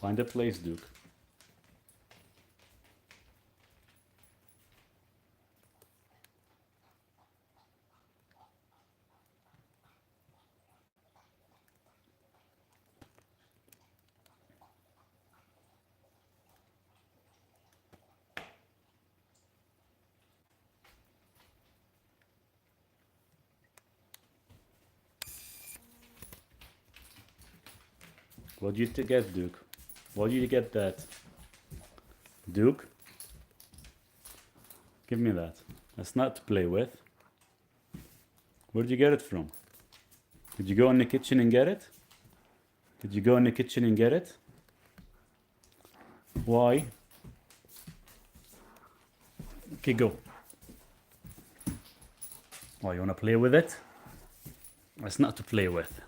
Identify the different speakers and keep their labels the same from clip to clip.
Speaker 1: Find a place, Duke. What did you get, Duke? What did you get that? Duke? Give me that. That's not to play with. Where did you get it from? Did you go in the kitchen and get it? Did you go in the kitchen and get it? Why? Okay, go. Oh, you want to play with it? That's not to play with.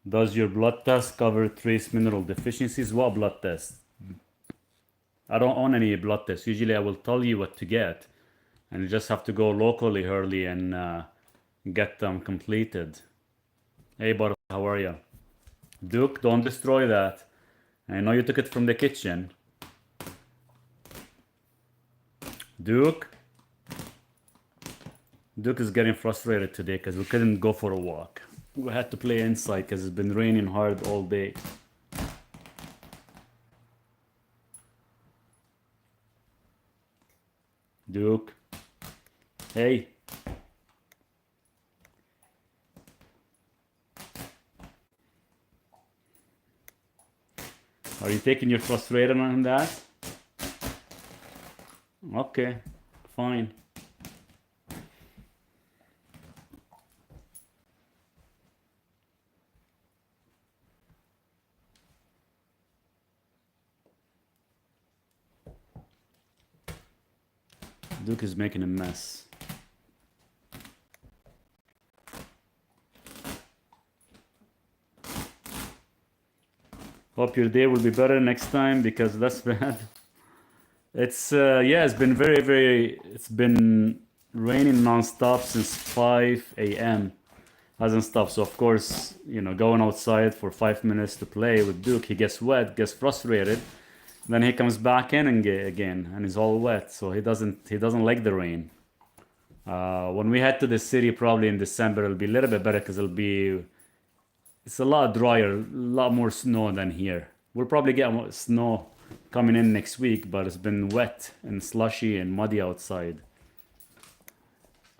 Speaker 1: Does your blood test cover trace mineral deficiencies? What blood test? I don't own any blood tests. Usually I will tell you what to get, and you just have to go locally early and get them completed. Hey, Bar, how are you? Duke, don't destroy that. I know you took it from the kitchen. Duke? Duke is getting frustrated today because we couldn't go for a walk. We had to play inside because it's been raining hard all day. Duke. Hey. Are you taking your frustration on that? Okay, fine. Duke is making a mess. Hope your day will be better next time because that's bad. It's yeah, it's been it's been raining non-stop since 5 a.m. Hasn't stopped. So of course, you know, going outside for 5 minutes to play with Duke, he gets wet, gets frustrated. Then he comes back in and again, and he's all wet. So he doesn't like the rain. When we head to the city, probably in December, it'll be a little bit better because it's a lot drier, a lot more snow than here. We'll probably get more snow coming in next week, but it's been wet and slushy and muddy outside.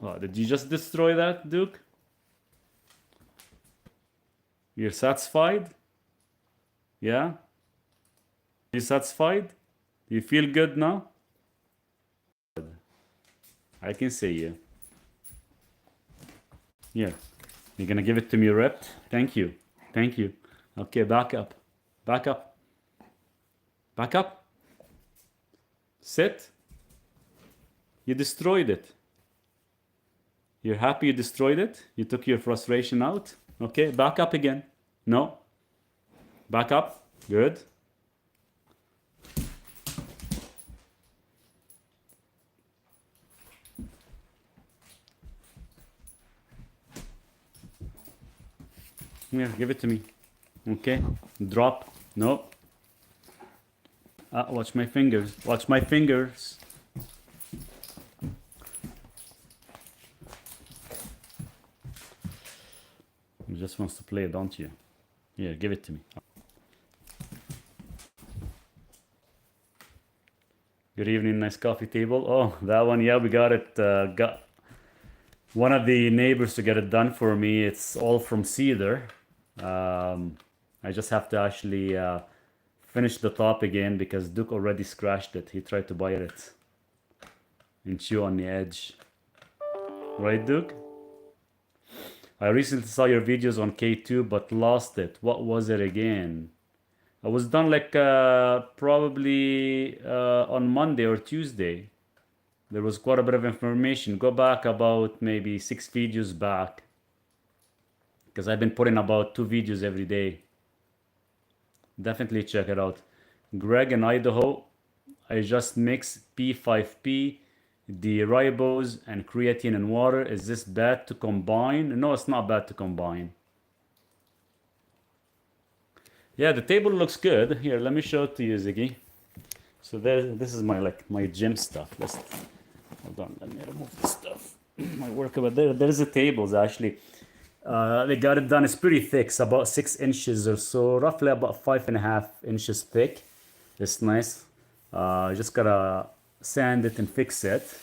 Speaker 1: Oh, did you just destroy that, Duke? You're satisfied? Yeah? You satisfied? Do you feel good now? I can see you. Here. You're gonna give it to me ripped? Thank you. Thank you. Okay, back up. Back up. Back up. Sit. You destroyed it. You're happy you destroyed it? You took your frustration out? Okay, back up again. No. Back up. Good. Here, give it to me. Okay. Drop. No. Watch my fingers. Watch my fingers. He just wants to play, don't you? Here, give it to me. Good evening, nice coffee table. Oh, that one, yeah, we got it. Got one of the neighbors to get it done for me. It's all from cedar. I just have to actually finish the top again because Duke already scratched it. He tried to bite it and chew on the edge. Right, Duke? I recently saw your videos on K2 but lost it. What was it again? I was done like probably on Monday or Tuesday. There was quite a bit of information. Go back about maybe 6 videos back, because I've been putting about 2 videos every day. Definitely check it out. Greg in Idaho, I just mix P5P, the ribose, and creatine and water. Is this bad to combine? No, it's not bad to combine. Yeah, the table looks good. Here, let me show it to you, Ziggy. So this is my gym stuff. Hold on, let me remove this stuff. My workout, but there's a tables actually. They got it done. It's pretty thick. It's about 6 inches or so, roughly about 5.5 inches thick. It's nice. Just gotta sand it and fix it.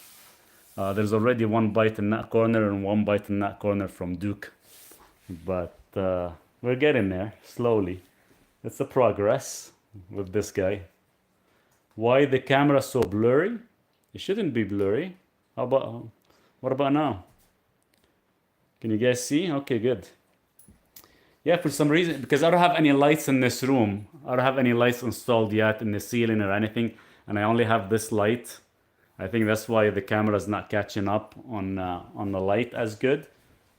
Speaker 1: There's already one bite in that corner and one bite in that corner from Duke, but we're getting there slowly. It's a progress with this guy. Why the camera so blurry? It shouldn't be blurry. What about now? Can you guys see? Okay, good. Yeah, for some reason, because I don't have any lights in this room. I don't have any lights installed yet in the ceiling or anything, and I only have this light. I think that's why the camera is not catching up on the light as good.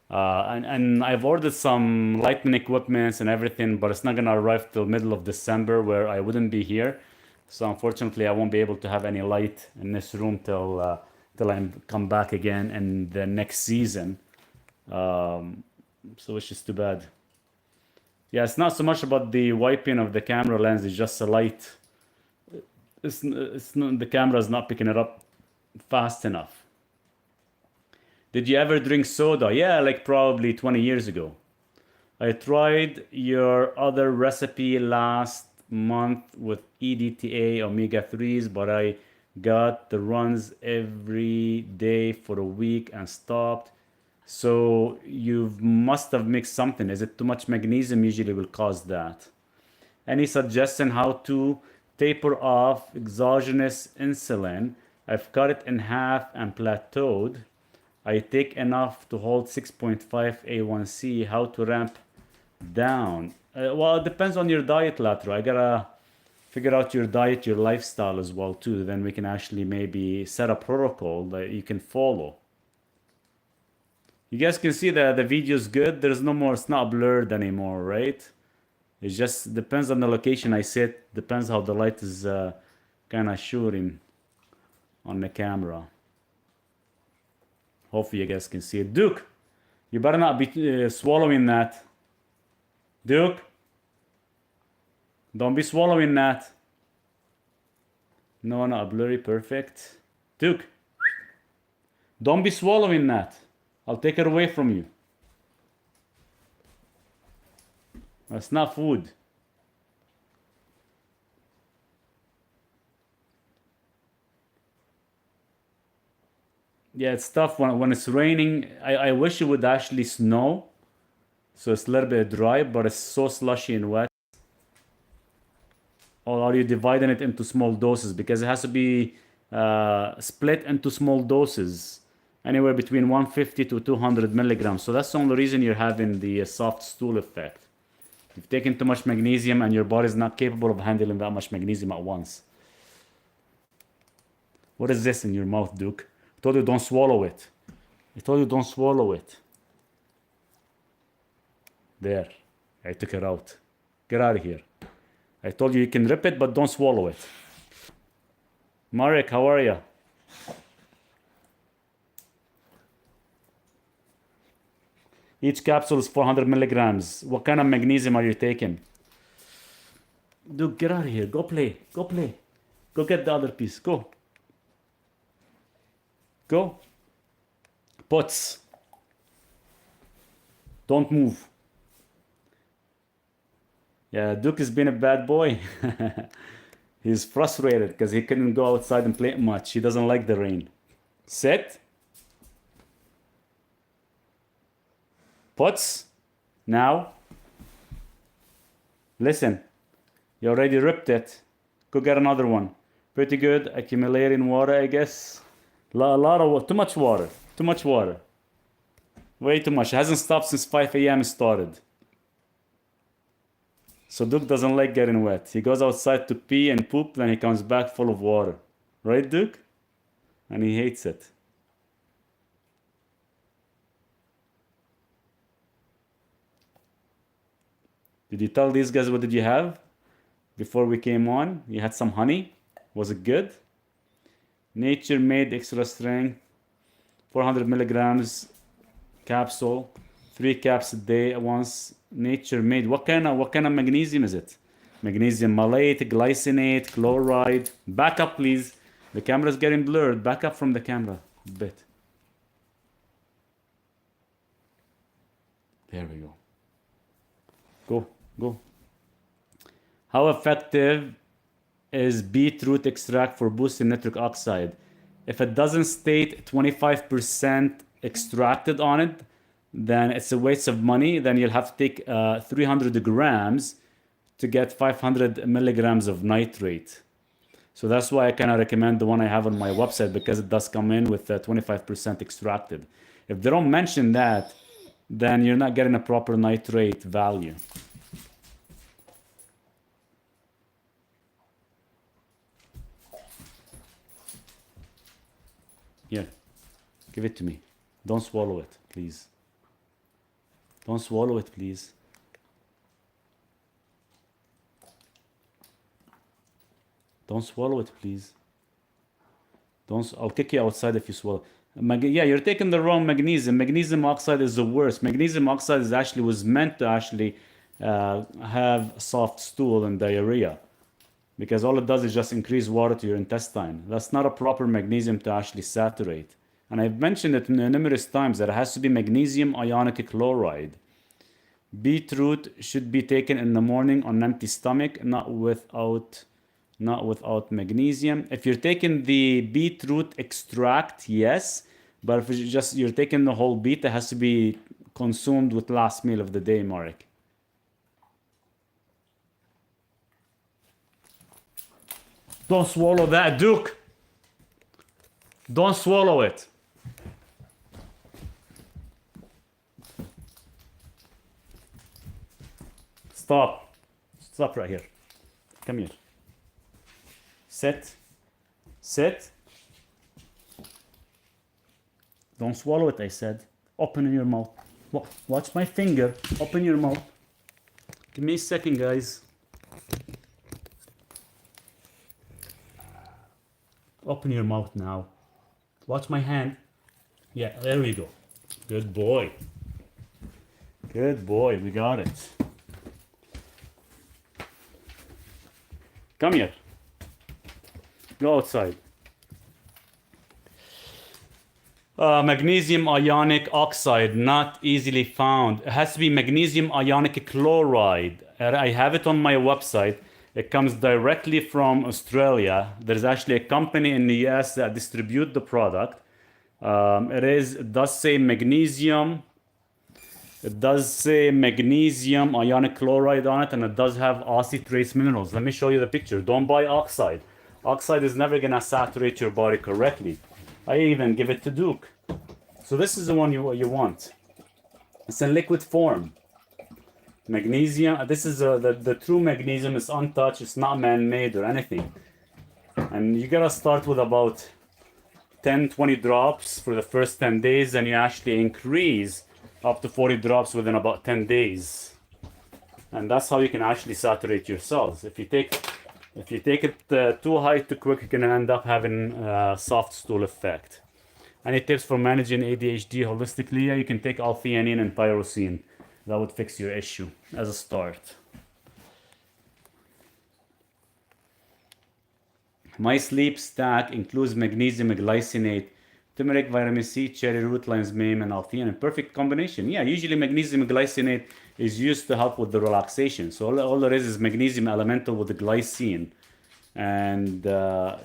Speaker 1: And I've ordered some lighting equipments and everything, but it's not gonna arrive till middle of December, where I wouldn't be here. So unfortunately, I won't be able to have any light in this room till I come back again in the next season. So it's just too bad. Yeah, it's not so much about the wiping of the camera lens, it's just a light. It's not, the camera is not picking it up fast enough. Did you ever drink soda? Yeah, like probably 20 years ago. I tried your other recipe last month with EDTA omega-3s, but I got the runs every day for a week and stopped. So you must have mixed something. Is it too much magnesium? Usually will cause that. Any suggestion how to taper off exogenous insulin? I've cut it in half and plateaued. I take enough to hold 6.5 A1C. How to ramp down? Well, it depends on your diet, Latro. I gotta figure out your diet, your lifestyle as well too. Then we can actually maybe set a protocol that you can follow. You guys can see that the video is good. There's no more, it's not blurred anymore, right? It just depends on the location I sit. Depends how the light is kind of shooting on the camera. Hopefully you guys can see it. Duke, you better not be swallowing that. Duke, don't be swallowing that. No, not blurry, perfect. Duke, don't be swallowing that. I'll take it away from you. That's not food. Yeah, it's tough when it's raining. I wish it would actually snow, so it's a little bit dry, but it's so slushy and wet. Or are you dividing it into small doses? Because it has to be split into small doses, anywhere between 150 to 200 milligrams. So that's the only reason you're having the soft stool effect. You've taken too much magnesium and your body is not capable of handling that much magnesium at once. What is this in your mouth, Duke? I told you don't swallow it. I told you don't swallow it. There. I took it out. Get out of here. I told you you can rip it, but don't swallow it. Marek, how are you? Each capsule is 400 milligrams. What kind of magnesium are you taking? Dude, get out of here. Go play. Go play. Go get the other piece. Go. Go. Pots. Don't move. Yeah, Duke has been a bad boy. He's frustrated because he couldn't go outside and play much. He doesn't like the rain. Sit. Pots. Now. Listen. You already ripped it. Go get another one. Pretty good. Accumulating water, I guess. A lot of water. Too much water. Too much water. Way too much. It hasn't stopped since 5 a.m. it started. So Duke doesn't like getting wet. He goes outside to pee and poop, then he comes back full of water. Right, Duke? And he hates it. Did you tell these guys what did you have before we came on? You had some honey? Was it good? Nature made extra strength, 400 milligrams capsule, 3 caps a day at once. Nature made. What kind of magnesium is it? Magnesium malate, glycinate, chloride. Back up, please. The camera is getting blurred. Back up from the camera a bit. There we go. Go. How effective is beetroot extract for boosting nitric oxide? If it doesn't state 25% extracted on it, then it's a waste of money. Then you'll have to take 300 grams to get 500 milligrams of nitrate. So that's why I kind of recommend the one I have on my website, because it does come in with 25% extracted. If they don't mention that, then you're not getting a proper nitrate value. Here, give it to me. Don't swallow it, please. Don't swallow it, please. Don't swallow it, please. I'll kick you outside if you swallow. Yeah, you're taking the wrong magnesium. Magnesium oxide is the worst. Magnesium oxide was meant to have soft stool and diarrhea, because all it does is just increase water to your intestine. That's not a proper magnesium to actually saturate. And I've mentioned it numerous times that it has to be magnesium ionic chloride. Beetroot should be taken in the morning on an empty stomach, not without magnesium. If you're taking the beetroot extract, yes, but if you're taking the whole beet, it has to be consumed with last meal of the day, Marek. Don't swallow that, Duke. Don't swallow it. Stop. Stop right here. Come here. Sit. Sit. Don't swallow it, I said. Open your mouth. Watch my finger. Open your mouth. Give me a second, guys. Open your mouth now. Watch my hand. Yeah, there we go. Good boy. Good boy, we got it. Come here. Go outside. Magnesium ionic oxide, not easily found. It has to be magnesium ionic chloride. I have it on my website. It comes directly from Australia. There's actually a company in the US that distribute the product. It does say magnesium. It does say magnesium ionic chloride on it, and it does have Aussie trace minerals. Let me show you the picture. Don't buy oxide. Oxide is never gonna saturate your body correctly. I even give it to Duke. So this is the one you want. It's in liquid form. Magnesium, this is the true magnesium. Is untouched, it's not man-made or anything. And you gotta start with about 10-20 drops for the first 10 days, and you actually increase up to 40 drops within about 10 days. And that's how you can actually saturate your cells. If you take it too high too quick, you can end up having a soft stool effect. Any tips for managing ADHD holistically? Yeah, you can take L-theanine and tyrosine. That would fix your issue as a start. My sleep stack includes magnesium glycinate, turmeric, vitamin C, cherry root, lion's mane, and L-theanine. Perfect combination. Yeah, usually magnesium glycinate is used to help with the relaxation. So all there is magnesium elemental with the glycine. And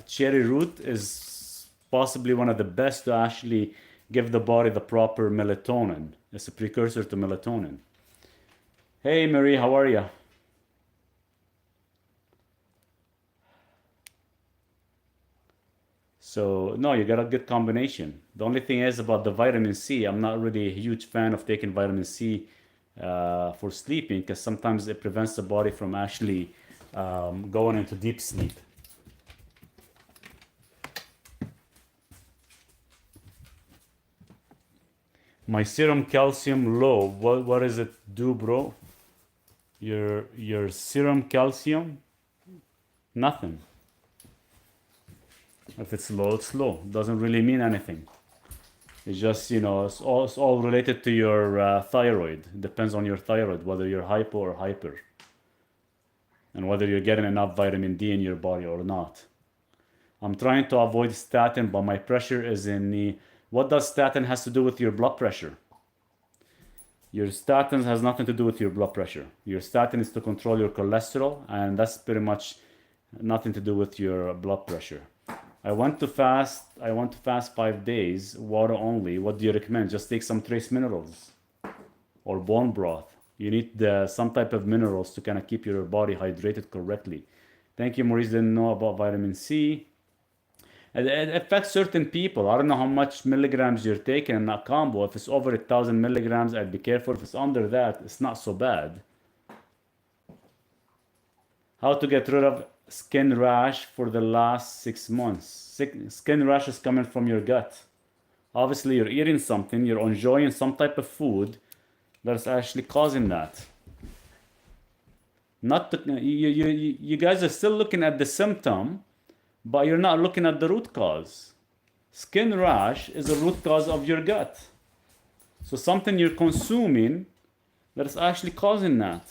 Speaker 1: cherry root is possibly one of the best to actually give the body the proper melatonin. It's a precursor to melatonin. Hey Marie, how are you? So no, you got a good combination. The only thing is about the vitamin C, I'm not really a huge fan of taking vitamin C for sleeping, because sometimes it prevents the body from actually going into deep sleep. My serum calcium low. What does it do, bro? Your serum calcium? Nothing. If it's low, it's low. Doesn't really mean anything. It's just, it's all related to your thyroid. It depends on your thyroid, whether you're hypo or hyper, and whether you're getting enough vitamin D in your body or not. I'm trying to avoid statin, but my pressure is in the... What does statin has to do with your blood pressure? Your statin has nothing to do with your blood pressure. Your statin is to control your cholesterol, and that's pretty much nothing to do with your blood pressure. I want to fast 5 days, water only. What do you recommend? Just take some trace minerals or bone broth. You need some type of minerals to kind of keep your body hydrated correctly. Thank you, Maurice. Didn't know about vitamin C. It affects certain people. I don't know how much milligrams you're taking in that combo. If it's over 1,000 milligrams, I'd be careful. If it's under that, it's not so bad. How to get rid of skin rash for the last 6 months? Skin rash is coming from your gut. Obviously, you're eating something, you're enjoying some type of food that's actually causing that. You guys are still looking at the symptom, but you're not looking at the root cause. Skin rash is a root cause of your gut. So something you're consuming that is actually causing that.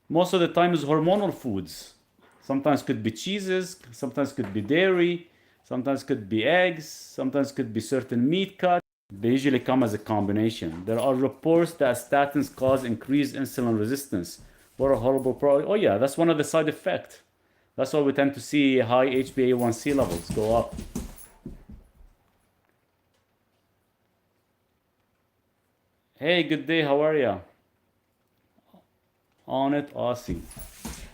Speaker 1: Most of the time is hormonal foods. Sometimes could be cheeses, sometimes could be dairy, sometimes could be eggs, sometimes could be certain meat cuts. They usually come as a combination. There are reports that statins cause increased insulin resistance. What a horrible problem. Oh yeah, that's one of the side effects. That's why we tend to see high HbA1c levels go up. Hey, good day, how are ya? On it, Aussie.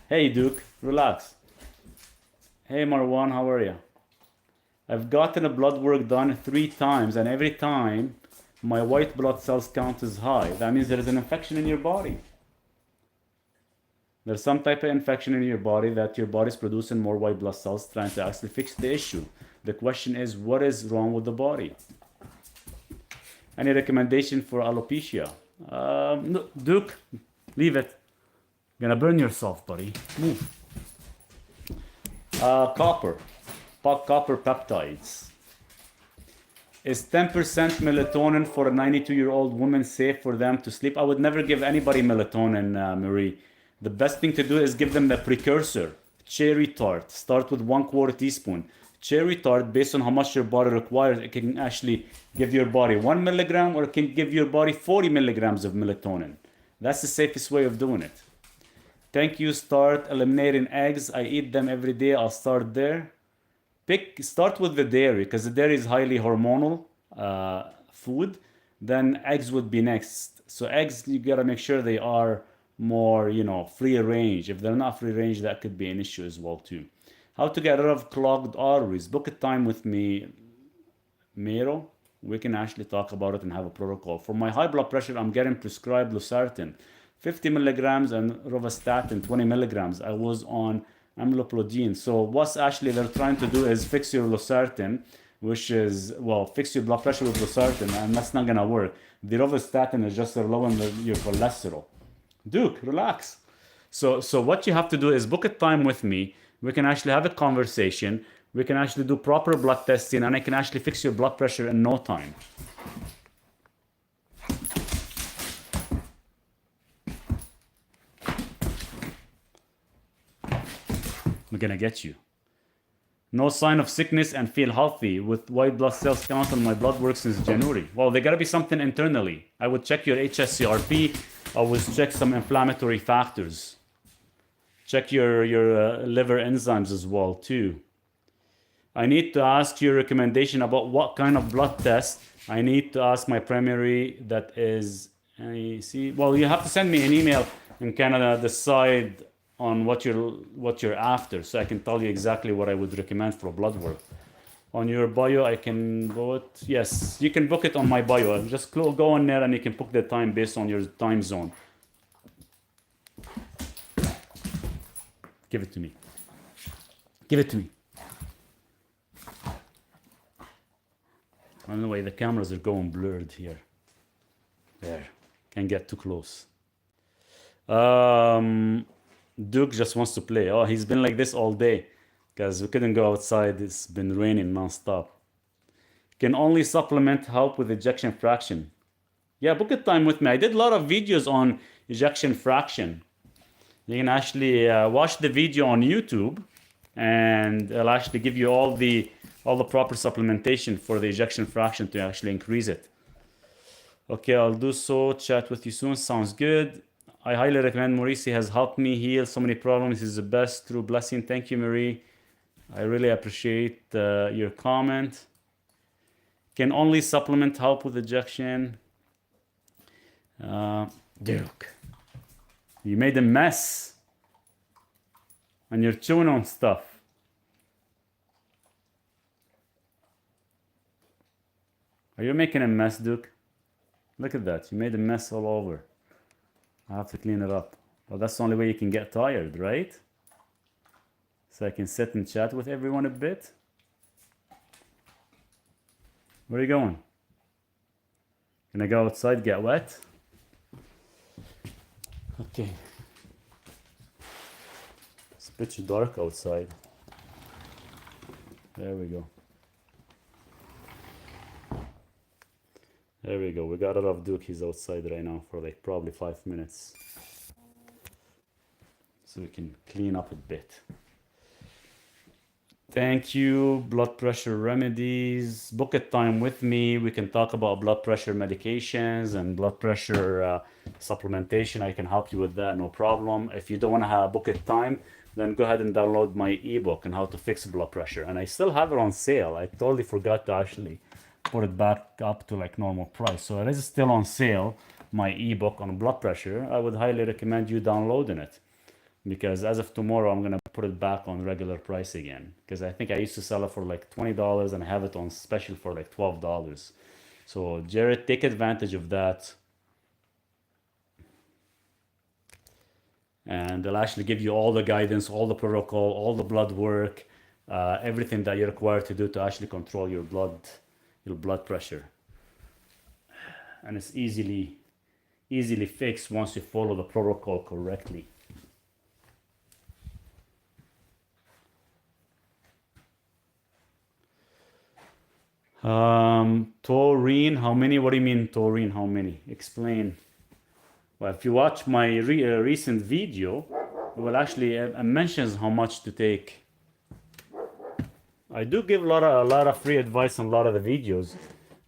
Speaker 1: Hey, Duke, relax. Hey, Marwan, how are ya? I've gotten a blood work done 3 times, and every time my white blood cells count is high. That means there is an infection in your body. There's some type of infection in your body that your body's producing more white blood cells trying to actually fix the issue. The question is, what is wrong with the body? Any recommendation for alopecia? No, Duke, leave it. You're gonna burn yourself, buddy. Move. Copper peptides. Is 10% melatonin for a 92-year-old woman safe for them to sleep? I would never give anybody melatonin, Marie. The best thing to do is give them the precursor, cherry tart. Start with 1/4 teaspoon. Cherry tart, based on how much your body requires, it can actually give your body 1 milligram, or it can give your body 40 milligrams of melatonin. That's the safest way of doing it. Thank you. Start eliminating eggs. I eat them every day. I'll start there. Start with the dairy, because the dairy is highly hormonal food. Then eggs would be next. So eggs, you gotta make sure they are more, free range. If they're not free range, that could be an issue as well too. How to get rid of clogged arteries? Book a time with me, Miro. We can actually talk about it and have a protocol. For my high blood pressure, I'm getting prescribed losartan, 50 milligrams, and rovastatin, 20 milligrams. I was on amlodipine. So what's actually they're trying to do is fix your losartan, which is, fix your blood pressure with losartan, and that's not gonna work. The rovastatin is just lowering your cholesterol. Duke, relax. So what you have to do is book a time with me. We can actually have a conversation. We can actually do proper blood testing, and I can actually fix your blood pressure in no time. I'm gonna get you. No sign of sickness and feel healthy with white blood cells count on my blood work since January. Well, there gotta be something internally. I would check your HSCRP. I would check some inflammatory factors. Check your liver enzymes as well too. I need to ask your recommendation about what kind of blood test. I need to ask my primary, that is, well, you have to send me an email and kind of decide on what you're after, so I can tell you exactly what I would recommend for blood work. On your bio, I can go it. Yes, you can book it on my bio. Just go on there and you can book the time based on your time zone. Give it to me. Give it to me. I don't know why the cameras are going blurred here. There. Can't get too close. Duke just wants to play. Oh, he's been like this all day. because we couldn't go outside. It's been raining nonstop. Can only supplement help with ejection fraction. Yeah, book a time with me. I did a lot of videos on ejection fraction. You can actually watch the video on YouTube, and it'll actually give you all the proper supplementation for the ejection fraction to actually increase it. Okay, I'll do so. Chat with you soon. Sounds good. I highly recommend Maurice. He has helped me heal so many problems. He's the best. True blessing. Thank you, Marie. I really appreciate your comment. Can only supplement help with ejection. Duke, you made a mess. And you're chewing on stuff. Are you making a mess, Duke? Look at that. You made a mess all over. I have to clean it up. Well, that's the only way you can get tired, right? So I can sit and chat with everyone a bit. Where are you going? Can I go outside, get wet? Okay. It's pitch dark outside. There we go. There we go. We got rid of Duke. He's outside right now for like probably 5 minutes. So we can clean up a bit. Thank you. Blood pressure remedies. Book a time with me. We can talk about blood pressure medications and blood pressure supplementation. I can help you with that, no problem. If you don't want to have book a time, then go ahead and download my ebook on how to fix blood pressure. And I still have it on sale. I totally forgot to actually put it back up to like normal price. So it is still on sale, my ebook on blood pressure. I would highly recommend you downloading it, because as of tomorrow, I'm gonna put it back on regular price again. Because I think I used to sell it for like $20 and I have it on special for like $12. So Jared, take advantage of that. And they'll actually give you all the guidance, all the protocol, all the blood work, everything that you're required to do to actually control your blood pressure. And it's easily fixed once you follow the protocol correctly. Taurine, how many? What do you mean taurine, how many? Explain. Well, if you watch my recent video, it will actually mentions how much to take. I do give a lot of free advice on a lot of the videos,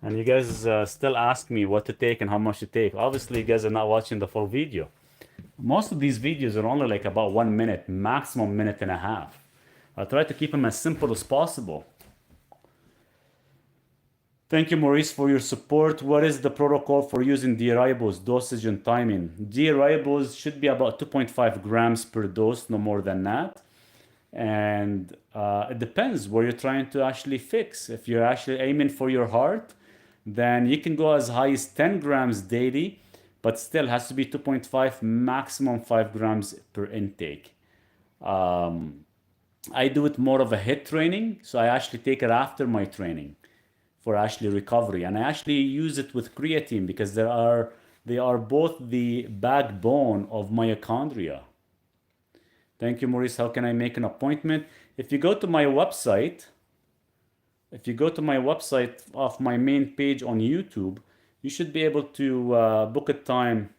Speaker 1: and you guys still ask me what to take and how much to take. Obviously, you guys are not watching the full video. Most of these videos are only like about 1 minute, maximum minute and a half. I try to keep them as simple as possible. Thank you, Maurice, for your support. What is the protocol for using D-ribose, dosage and timing? D-ribose should be about 2.5 grams per dose, no more than that. And it depends where you're trying to actually fix. If you're actually aiming for your heart, then you can go as high as 10 grams daily, but still has to be 2.5, maximum 5 grams per intake. I do it more of a HIIT training, so I actually take it after my training for actually recovery. And I actually use it with creatine because they are both the backbone of mitochondria. Thank you, Maurice. How can I make an appointment? If you go to my website, off my main page on YouTube, you should be able to book a time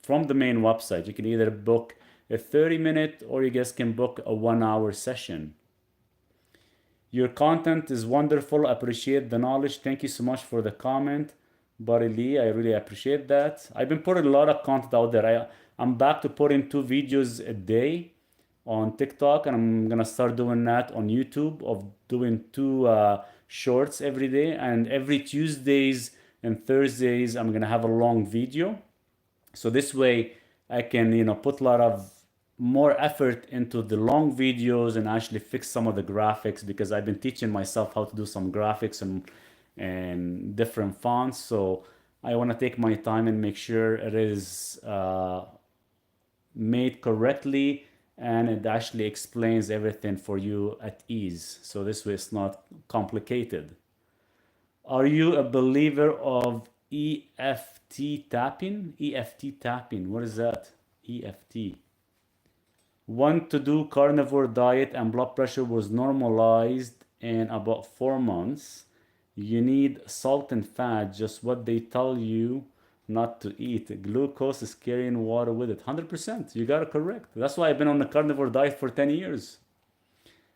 Speaker 1: from the main website. You can either book a 30-minute or you guys can book a 1-hour session. Your content is wonderful. I appreciate the knowledge. Thank you so much for the comment, Buddy Lee. I really appreciate that. I've been putting a lot of content out there. I'm back to putting 2 videos a day on TikTok, and I'm gonna start doing that on YouTube, of doing 2 shorts every day. And every Tuesdays and Thursdays, I'm gonna have a long video. So this way I can, put a lot of more effort into the long videos and actually fix some of the graphics, because I've been teaching myself how to do some graphics and different fonts. So I want to take my time and make sure it is made correctly, and it actually explains everything for you at ease. So this way it's not complicated. Are you a believer of EFT tapping? EFT tapping, what is that? EFT. Want to do carnivore diet and blood pressure was normalized in about 4 months. You need salt and fat, just what they tell you not to eat. Glucose is carrying water with it. 100%. You got it correct. That's why I've been on the carnivore diet for 10 years.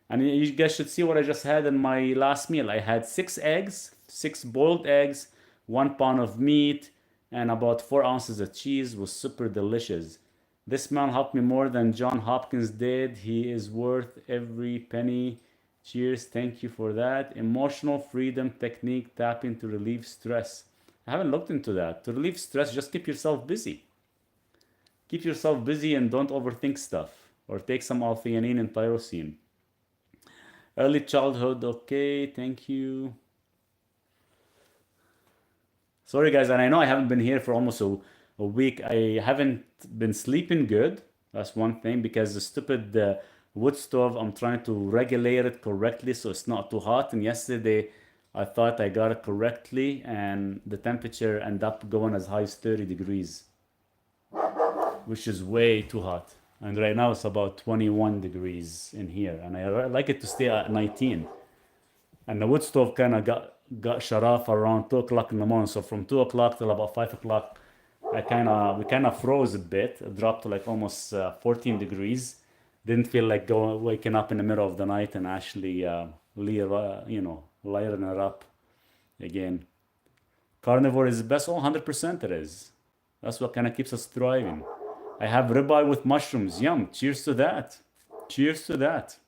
Speaker 1: And you guys should see what I just had in my last meal. I had 6 eggs, 6 boiled eggs, 1 pound of meat, and about 4 ounces of cheese. Was super delicious. This man helped me more than John Hopkins did. He is worth every penny. Cheers. Thank you for that. Emotional freedom technique, tapping to relieve stress. I haven't looked into that. To relieve stress, just keep yourself busy. Keep yourself busy and don't overthink stuff. Or take some L-theanine and tyrosine. Early childhood, okay, thank you. Sorry guys, and I know I haven't been here for almost a week. I haven't been sleeping good. That's one thing, because the stupid wood stove, I'm trying to regulate it correctly so it's not too hot. And yesterday I thought I got it correctly, and the temperature ended up going as high as 30 degrees, which is way too hot. And right now it's about 21 degrees in here, and I like it to stay at 19. And the wood stove kind of got shut off around 2 o'clock in the morning. So from 2 o'clock till about 5 o'clock, we kind of froze a bit. It dropped to like almost 14 degrees. Didn't feel like waking up in the middle of the night and actually lighten it up again. Carnivore is the best. Oh, 100% it is. That's what kind of keeps us thriving. I have ribeye with mushrooms. Yum. Cheers to that. Cheers to that.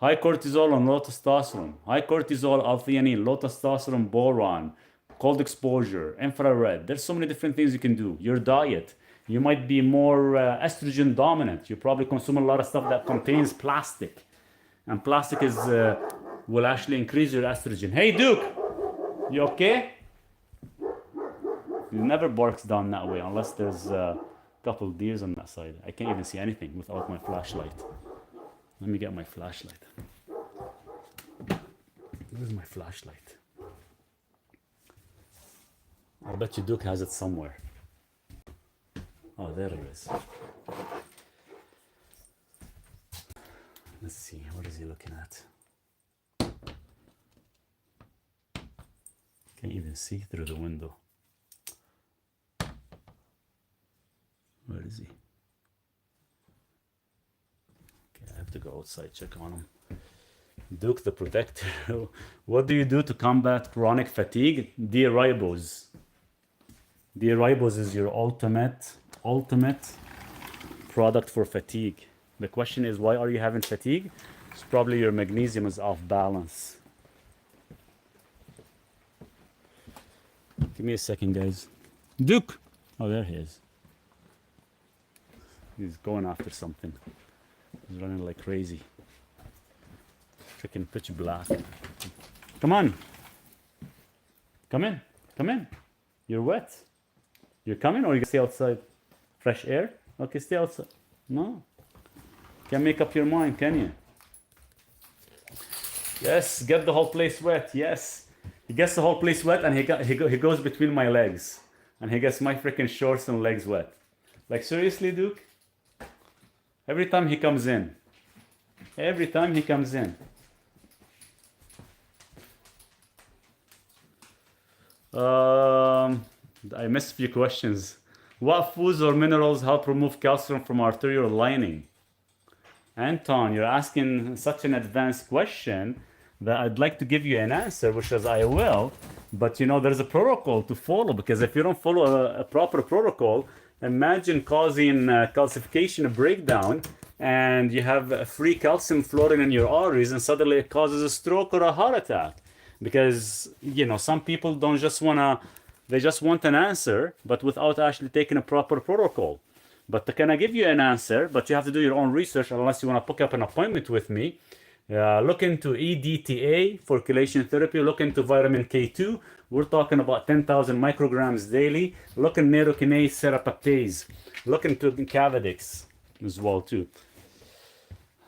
Speaker 1: High cortisol and low testosterone. High cortisol, L-theanine, low testosterone, boron, cold exposure, infrared. There's so many different things you can do. Your diet. You might be more estrogen dominant. You probably consume a lot of stuff that contains plastic. And plastic will actually increase your estrogen. Hey, Duke. You okay? He never barks down that way unless there's a couple deers on that side. I can't even see anything without my flashlight. Let me get my flashlight. Where's my flashlight? I bet you Duke has it somewhere. Oh, there it is. Let's see, what is he looking at? Can't even see through the window. Where is he? Okay, I have to go outside, check on him. Duke the Protector. What do you do to combat chronic fatigue? D-ribose. D-ribose is your ultimate product for fatigue. The question is, why are you having fatigue? It's probably your magnesium is off balance. Give me a second, guys. Duke! Oh, there he is. He's going after something. He's running like crazy. Freaking pitch black. Come on. Come in. Come in. You're wet. You're coming, or you can stay outside? Fresh air? Okay, stay outside. No. Can't make up your mind, can you? Yes, get the whole place wet. Yes. He gets the whole place wet, and he goes between my legs. And he gets my freaking shorts and legs wet. Like, seriously, Duke? Every time he comes in. Every time he comes in. I missed a few questions. What foods or minerals help remove calcium from arterial lining? Anton, you're asking such an advanced question that I'd like to give you an answer, which is I will. But you know, there's a protocol to follow, because if you don't follow a proper protocol, imagine causing calcification, a breakdown, and you have free calcium floating in your arteries, and suddenly it causes a stroke or a heart attack. Because, you know, some people don't just they just want an answer, but without actually taking a proper protocol. But can I give you an answer? But you have to do your own research unless you want to book up an appointment with me. Look into EDTA for chelation therapy. Look into vitamin K2. We're talking about 10,000 micrograms daily. Look in nattokinase serapeptase. Look into Cavadix as well too.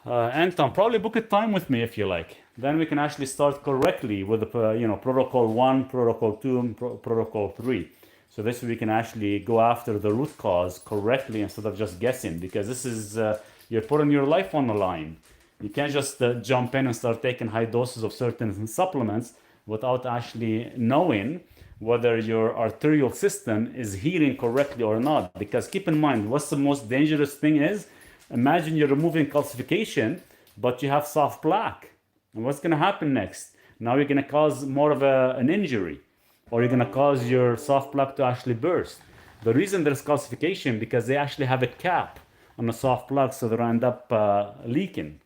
Speaker 1: Anton, probably book a time with me if you like. Then we can actually start correctly with the protocol 1, protocol 2, and protocol 3. So this way we can actually go after the root cause correctly instead of just guessing, because this is you're putting your life on the line. You can't just jump in and start taking high doses of certain supplements without actually knowing whether your arterial system is healing correctly or not. Because keep in mind, what's the most dangerous thing is, imagine you're removing calcification, but you have soft plaque. And what's going to happen next? Now you're going to cause more of an injury, or you're going to cause your soft plaque to actually burst. The reason there's calcification because they actually have a cap on the soft plaque, so they end up leaking.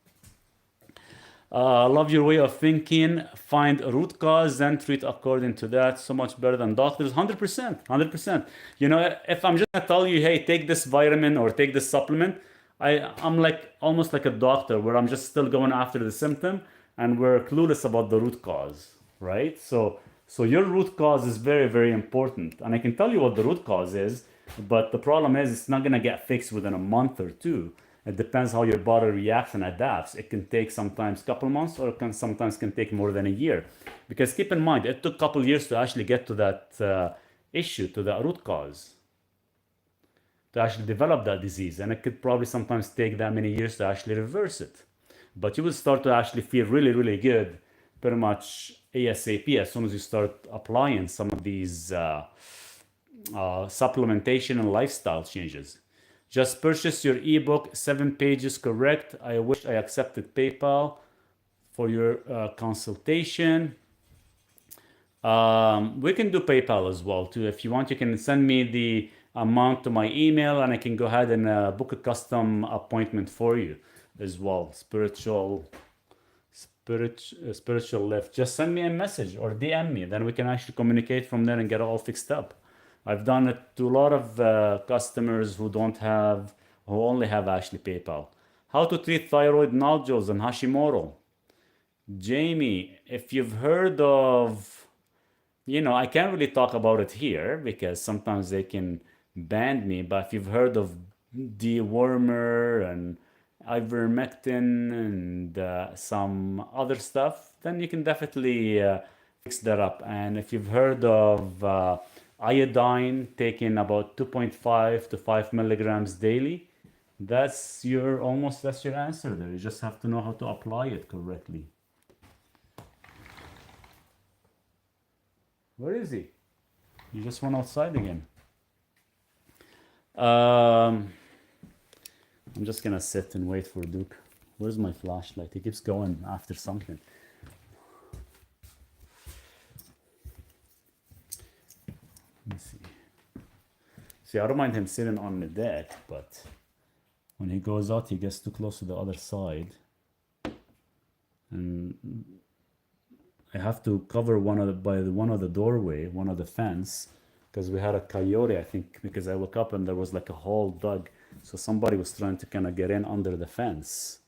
Speaker 1: Love your way of thinking. Find a root cause, then treat according to that. So much better than doctors. 100%. 100%. You know, if I'm just going to tell you, hey, take this vitamin or take this supplement, I'm like almost like a doctor where I'm just still going after the symptom and we're clueless about the root cause, right? So your root cause is very, very important. And I can tell you what the root cause is, but the problem is it's not going to get fixed within a month or two. It depends how your body reacts and adapts. It can take sometimes a couple months, or it sometimes can take more than a year. Because keep in mind, it took a couple years to actually get to that issue, to that root cause, to actually develop that disease. And it could probably sometimes take that many years to actually reverse it. But you will start to actually feel really, really good pretty much ASAP as soon as you start applying some of these supplementation and lifestyle changes. Just purchase your ebook, 7 pages correct. I wish I accepted PayPal for your consultation. We can do PayPal as well too. If you want, you can send me the amount to my email and I can go ahead and book a custom appointment for you as well. Spiritual lift. Just send me a message or DM me. Then we can actually communicate from there and get it all fixed up. I've done it to a lot of customers who only have actually PayPal. How to treat thyroid nodules and Hashimoto. Jamie, if you've heard of, I can't really talk about it here because sometimes they can ban me, but if you've heard of dewormer and ivermectin and some other stuff, then you can definitely fix that up. And if you've heard of iodine, taking about 2.5 to 5 milligrams daily, that's your answer there. You just have to know how to apply it correctly. Where is he? He just went outside again. I'm just gonna sit and wait for Duke. Where's my flashlight? He keeps going after something. Let me see. See, I don't mind him sitting on the deck, but when he goes out, he gets too close to the other side. And I have to cover one of the doorway, one of the fence, because we had a coyote, I think, because I woke up and there was like a hole dug. So somebody was trying to kind of get in under the fence.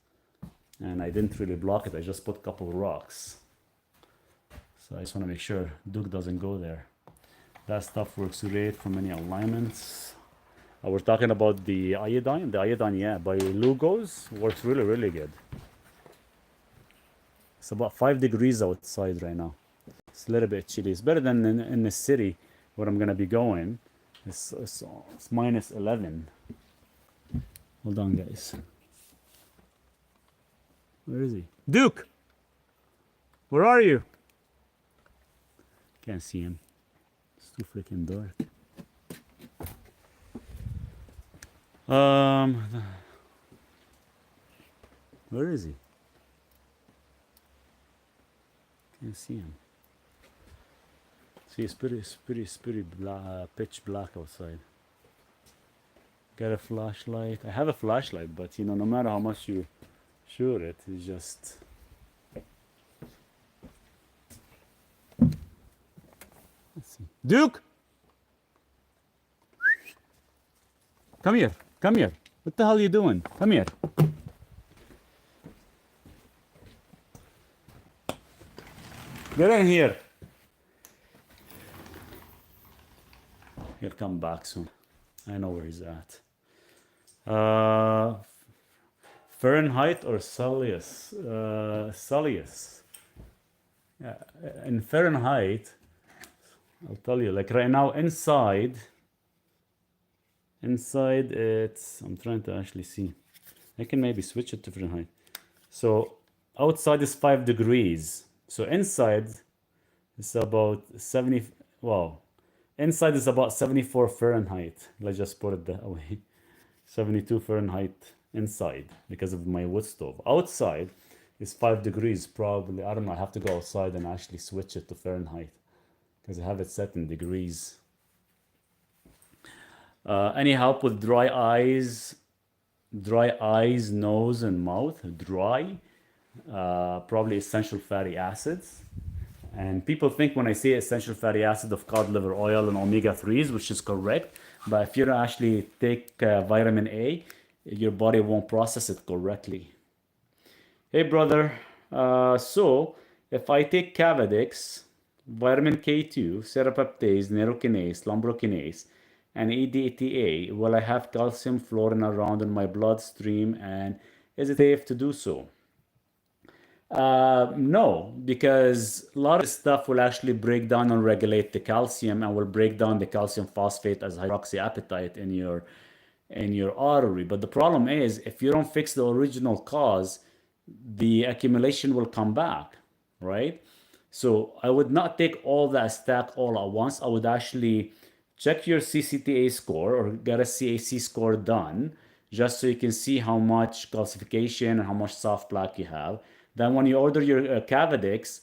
Speaker 1: And I didn't really block it. I just put a couple of rocks. So I just want to make sure Duke doesn't go there. That stuff works great for many alignments. We're talking about the iodine. The iodine, yeah, by Lugos works really, really good. It's about 5 degrees outside right now. It's a little bit chilly. It's better than in the city where I'm gonna be going. It's minus 11. Hold on, guys. Where is he? Duke! Where are you? Can't see him. It's too freaking dark. Where is he? Can't see him. See, it's pretty pitch black outside. Got a flashlight. I have a flashlight, but no matter how much you shoot it, it's just. Let's see. Duke! Come here. Come here. What the hell are you doing? Come here. Get in here. He'll come back soon. I know where he's at. Fahrenheit or Celsius? Celsius. Yeah, in Fahrenheit, I'll tell you, like right now inside it's, I'm trying to actually see. I can maybe switch it to Fahrenheit. So outside is 5 degrees. So inside is about 70, wow. Inside is about 74 Fahrenheit. Let's just put it that way. 72 Fahrenheit inside because of my wood stove. Outside is 5 degrees probably. I don't know. I have to go outside and actually switch it to Fahrenheit because I have it set in degrees. Any help with dry eyes? Dry eyes, nose, and mouth. Dry. Probably essential fatty acids. And people think when I say essential fatty acid of cod liver oil and omega-3s, which is correct, but if you don't actually take vitamin A, your body won't process it correctly. Hey brother, so if I take Cavadix, vitamin K2, serapeptase, nerokinase, lumbrokinase, and EDTA, will I have calcium flowing around in my bloodstream, and is it safe to do so? No, because a lot of stuff will actually break down and regulate the calcium and will break down the calcium phosphate as hydroxyapatite in your artery. But the problem is if you don't fix the original cause, the accumulation will come back, right? So I would not take all that stack all at once. I would actually check your CCTA score or get a CAC score done just so you can see how much calcification and how much soft plaque you have. Then when you order your Cavadix,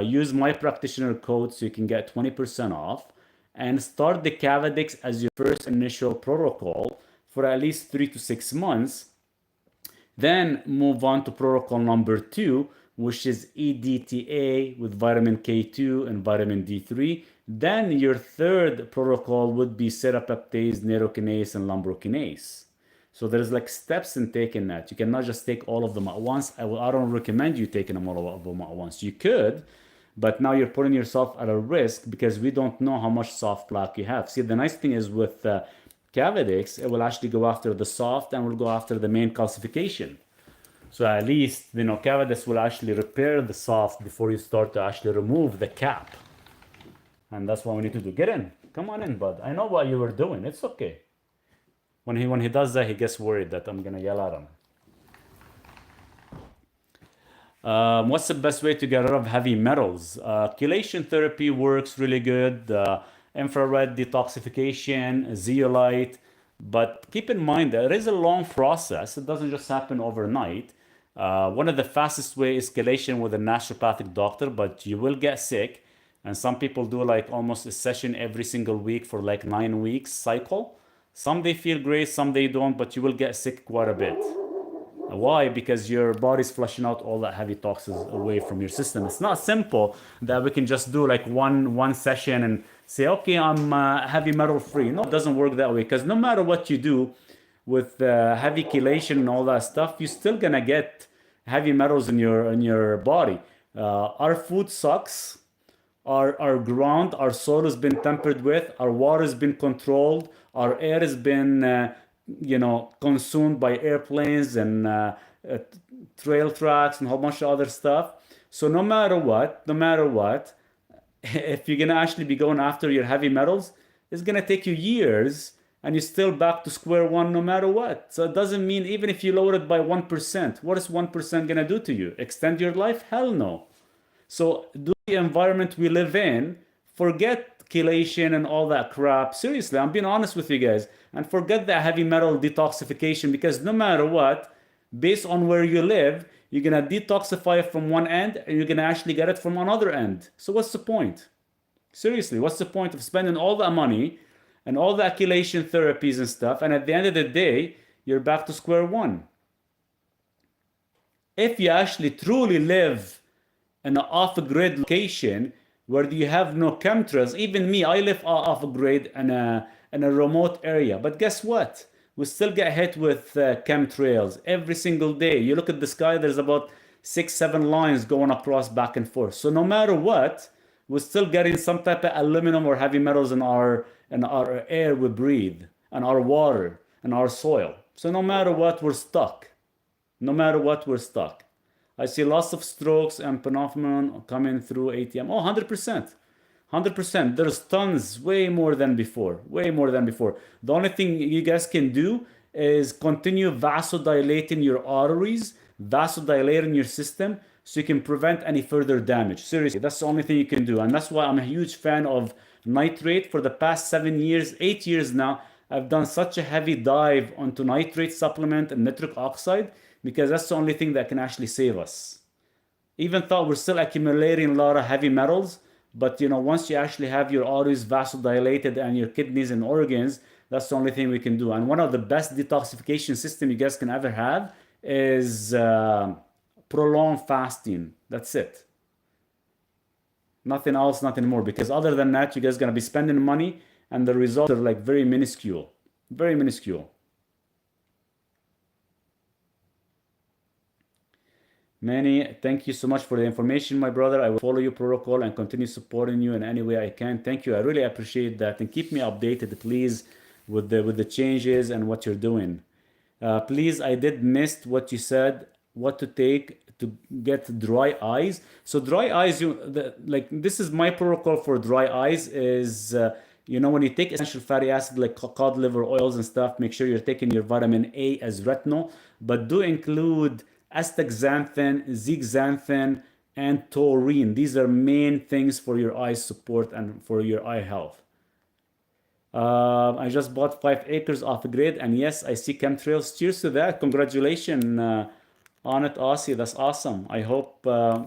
Speaker 1: use my practitioner code so you can get 20% off and start the Cavadix as your first initial protocol for at least 3 to 6 months. Then move on to protocol number 2, which is EDTA with vitamin K2 and vitamin D3. Then your third protocol would be serapeptase, nerokinase, and lumbrokinase. So there's like steps in taking that. You cannot just take all of them at once. I don't recommend you taking them all of them at once. You could, but now you're putting yourself at a risk because we don't know how much soft plaque you have. See, the nice thing is with Cavadix, it will actually go after the soft and will go after the main calcification. So at least, Cavadix will actually repair the soft before you start to actually remove the cap. And that's what we need to do. Get in. Come on in, bud. I know what you were doing. It's okay. When he does that, he gets worried that I'm gonna yell at him. What's the best way to get rid of heavy metals? Chelation therapy works really good. Infrared detoxification, zeolite. But keep in mind that it is a long process. It doesn't just happen overnight. One of the fastest ways is chelation with a naturopathic doctor, but you will get sick. And some people do like almost a session every single week for like 9 weeks cycle. Some they feel great, some they don't, but you will get sick quite a bit. Why? Because your body's flushing out all that heavy toxins away from your system. It's not simple that we can just do like one session and say, okay, I'm heavy metal free. No, it doesn't work that way because no matter what you do with heavy chelation and all that stuff, you're still gonna get heavy metals in your body. Our food sucks. Our ground, our soil has been tampered with, our water has been controlled, our air has been, consumed by airplanes and trail tracks and a whole bunch of other stuff. So no matter what, if you're gonna actually be going after your heavy metals, it's gonna take you years and you're still back to square one no matter what. So it doesn't mean even if you lower it by 1%, what is 1% gonna do to you? Extend your life? Hell no. So do the environment we live in, forget chelation and all that crap. Seriously, I'm being honest with you guys. And forget that heavy metal detoxification because no matter what, based on where you live, you're going to detoxify it from one end and you're going to actually get it from another end. So what's the point? Seriously, what's the point of spending all that money and all the chelation therapies and stuff, and at the end of the day, you're back to square one? If you actually truly live in an off-grid location where you have no chemtrails. Even me, I live off-grid in a remote area. But guess what? We still get hit with chemtrails every single day. You look at the sky, there's about 6-7 lines going across back and forth. So no matter what, we're still getting some type of aluminum or heavy metals in our air we breathe, and our water, and our soil. So no matter what, we're stuck. No matter what, we're stuck. I see lots of strokes and phenomenon coming through ATM. Oh, 100%. 100%. There's tons, way more than before, way more than before. The only thing you guys can do is continue vasodilating your arteries, vasodilating your system, so you can prevent any further damage. Seriously, that's the only thing you can do. And that's why I'm a huge fan of nitrate. For the past 7 years, 8 years now, I've done such a heavy dive onto nitrate supplement and nitric oxide because that's the only thing that can actually save us. Even though we're still accumulating a lot of heavy metals, but once you actually have your arteries vasodilated and your kidneys and organs, that's the only thing we can do. And one of the best detoxification system you guys can ever have is prolonged fasting. That's it. Nothing else, nothing more. Because other than that, you guys are gonna be spending money, and the results are like very minuscule, very minuscule. Manny, thank you so much for the information, my brother. I will follow your protocol and continue supporting you in any way I can. Thank you. I really appreciate that, and keep me updated, please, with the changes and what you're doing. Please, I did miss what you said. What to take to get dry eyes? So dry eyes, like this is my protocol for dry eyes. Is when you take essential fatty acid like cod liver oils and stuff, make sure you're taking your vitamin A as retinol, but do include astaxanthin, zeaxanthin, and taurine. These are main things for your eye support and for your eye health. I just bought 5 acres off a grid, and yes, I see chemtrails. Cheers to that. Congratulations on it, Aussie. That's awesome. I hope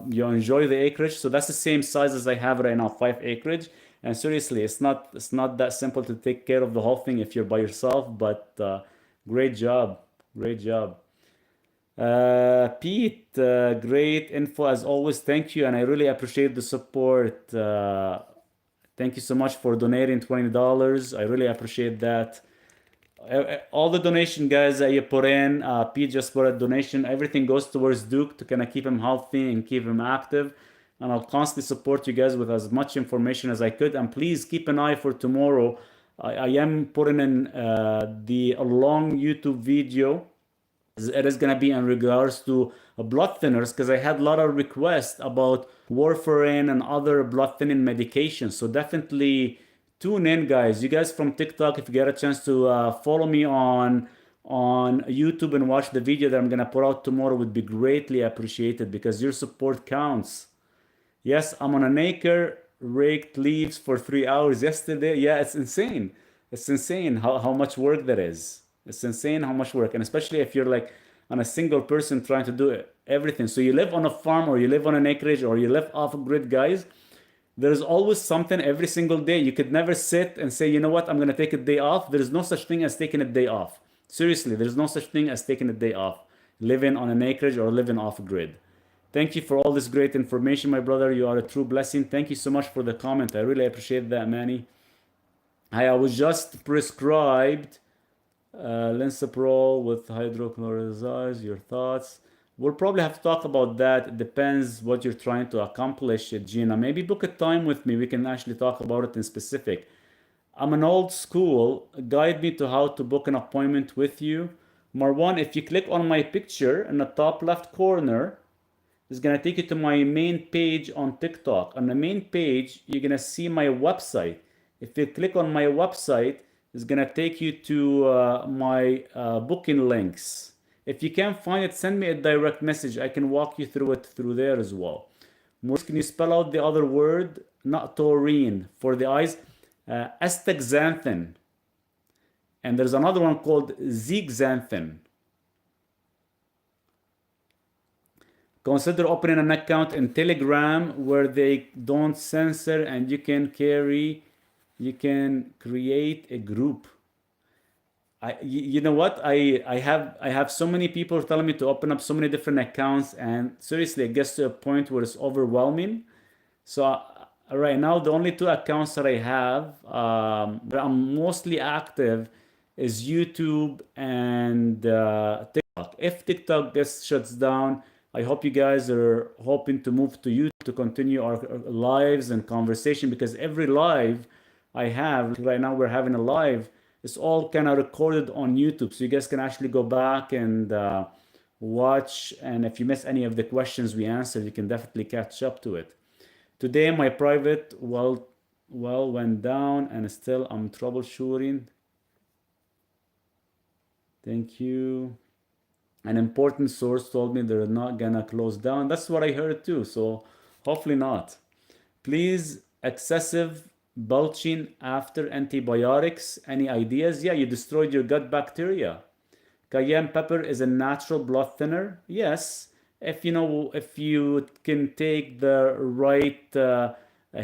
Speaker 1: you enjoy the acreage. So that's the same size as I have right now, 5 acreage. And seriously, it's not that simple to take care of the whole thing if you're by yourself, but great job. Great job. Pete, great info as always. Thank you, and I really appreciate the support. Thank you so much for donating $20. I really appreciate that. All the donation, guys, that you put in, Pete just put a donation. Everything goes towards Duke to kind of keep him healthy and keep him active. And I'll constantly support you guys with as much information as I could. And please keep an eye for tomorrow. I am putting in a long YouTube video. It is going to be in regards to blood thinners, because I had a lot of requests about warfarin and other blood thinning medications. So definitely tune in, guys. You guys from TikTok, if you get a chance to follow me on YouTube and watch the video that I'm going to put out tomorrow, would be greatly appreciated, because your support counts. Yes, I'm on an acre, raked leaves for 3 hours yesterday. Yeah, it's insane. It's insane how much work that is. It's insane how much work, and especially if you're like on a single person trying to do everything. So you live on a farm, or you live on an acreage, or you live off a grid, guys. There's always something every single day. You could never sit and say, you know what, I'm going to take a day off. There's no such thing as taking a day off. Seriously, there's no such thing as taking a day off, living on an acreage or living off a grid. Thank you for all this great information, my brother. You are a true blessing. Thank you so much for the comment. I really appreciate that, Manny. I was just prescribed Linsaprol with hydrochlorothiazide. Your thoughts? We'll probably have to talk about that. It depends what you're trying to accomplish, Gina. Maybe book a time with me. We can actually talk about it in specific. I'm an old school. Guide me to how to book an appointment with you. Marwan, if you click on my picture in the top left corner, it's going to take you to my main page on TikTok. On the main page, you're going to see my website. If you click on my website, it's going to take you to my booking links. If you can't find it, send me a direct message. I can walk you through it through there as well. Maurice, can you spell out the other word? Not taurine for the eyes. Astaxanthin. And there's another one called zeaxanthin. Consider opening an account in Telegram where they don't censor, and you can create a group. You know what? I have so many people telling me to open up so many different accounts, and seriously, it gets to a point where it's overwhelming. So right now, the only 2 accounts that I have, that I'm mostly active, is YouTube and TikTok. If TikTok gets shuts down, I hope you guys are hoping to move to YouTube to continue our lives and conversation, because every live I have right now, we're having a live. It's all kind of recorded on YouTube, so you guys can actually go back and watch. And if you miss any of the questions we answered, you can definitely catch up to it. Today, my private, well, well went down and still I'm troubleshooting. Thank you. An important source told me they're not gonna close down. That's what I heard too, so hopefully not. Please, excessive belching after antibiotics. Any ideas? Yeah, you destroyed your gut bacteria. Cayenne pepper is a natural blood thinner. Yes, if you can take the right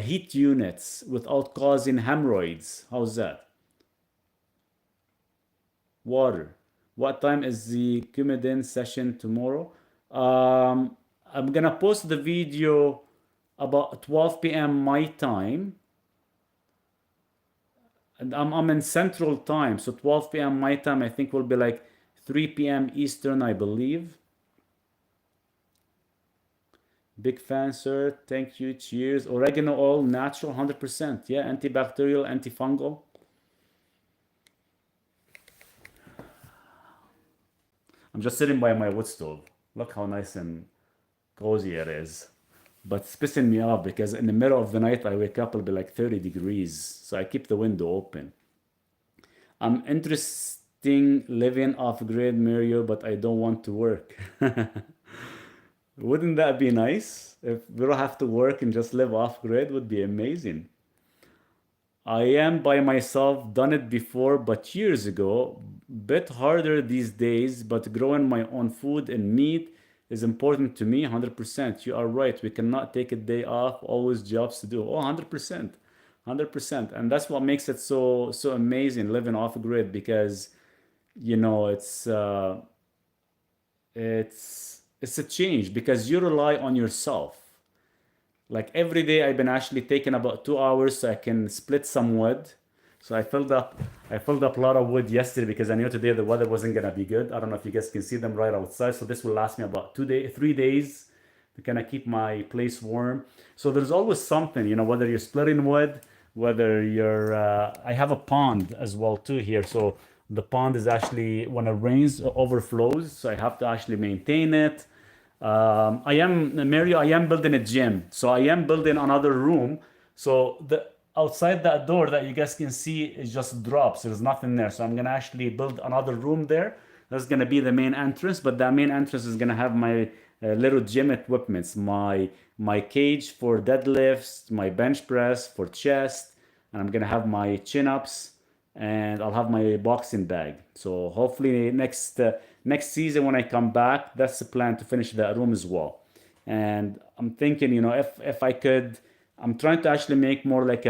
Speaker 1: heat units without causing hemorrhoids. How's that? Water. What time is the Coumadin session tomorrow? I'm gonna post the video about 12 p.m. my time, and I'm in Central Time, so 12 p.m. my time I think will be like 3 p.m. Eastern, I believe. Big fan, sir. Thank you. Cheers. Oregano oil, natural, 100%. Yeah, antibacterial, antifungal. I'm just sitting by my wood stove. Look how nice and cozy it is. But it's pissing me off because in the middle of the night I wake up, it'll be like 30 degrees. So I keep the window open. I'm interesting living off grid, Mario, but I don't want to work. Wouldn't that be nice? If we don't have to work and just live off grid, would be amazing. I am by myself, done it before, but years ago. Bit harder these days, but growing my own food and meat is important to me, 100%. You are right. We cannot take a day off, always jobs to do. Oh, 100%. 100%. And that's what makes it so amazing living off grid because it's a change because you rely on yourself. Like every day I've been actually taking about 2 hours so I can split some wood. So I filled up a lot of wood yesterday because I knew today the weather wasn't gonna be good. I don't know if you guys can see them right outside. So this will last me about 3 days to kind of keep my place warm. So there's always something, whether you're splitting wood, whether you're I have a pond as well too here. So the pond is actually when it rains overflows, so I have to actually maintain it. Mario, I am building a gym. So I am building another room. So the outside that door that you guys can see is just drops. There's nothing there. So I'm gonna actually build another room there. That's gonna be the main entrance, but that main entrance is gonna have my little gym equipments, my cage for deadlifts, my bench press for chest, and I'm gonna have my chin ups and I'll have my boxing bag. So hopefully next season when I come back, that's the plan to finish that room as well. And I'm thinking, if I could, I'm trying to actually make more like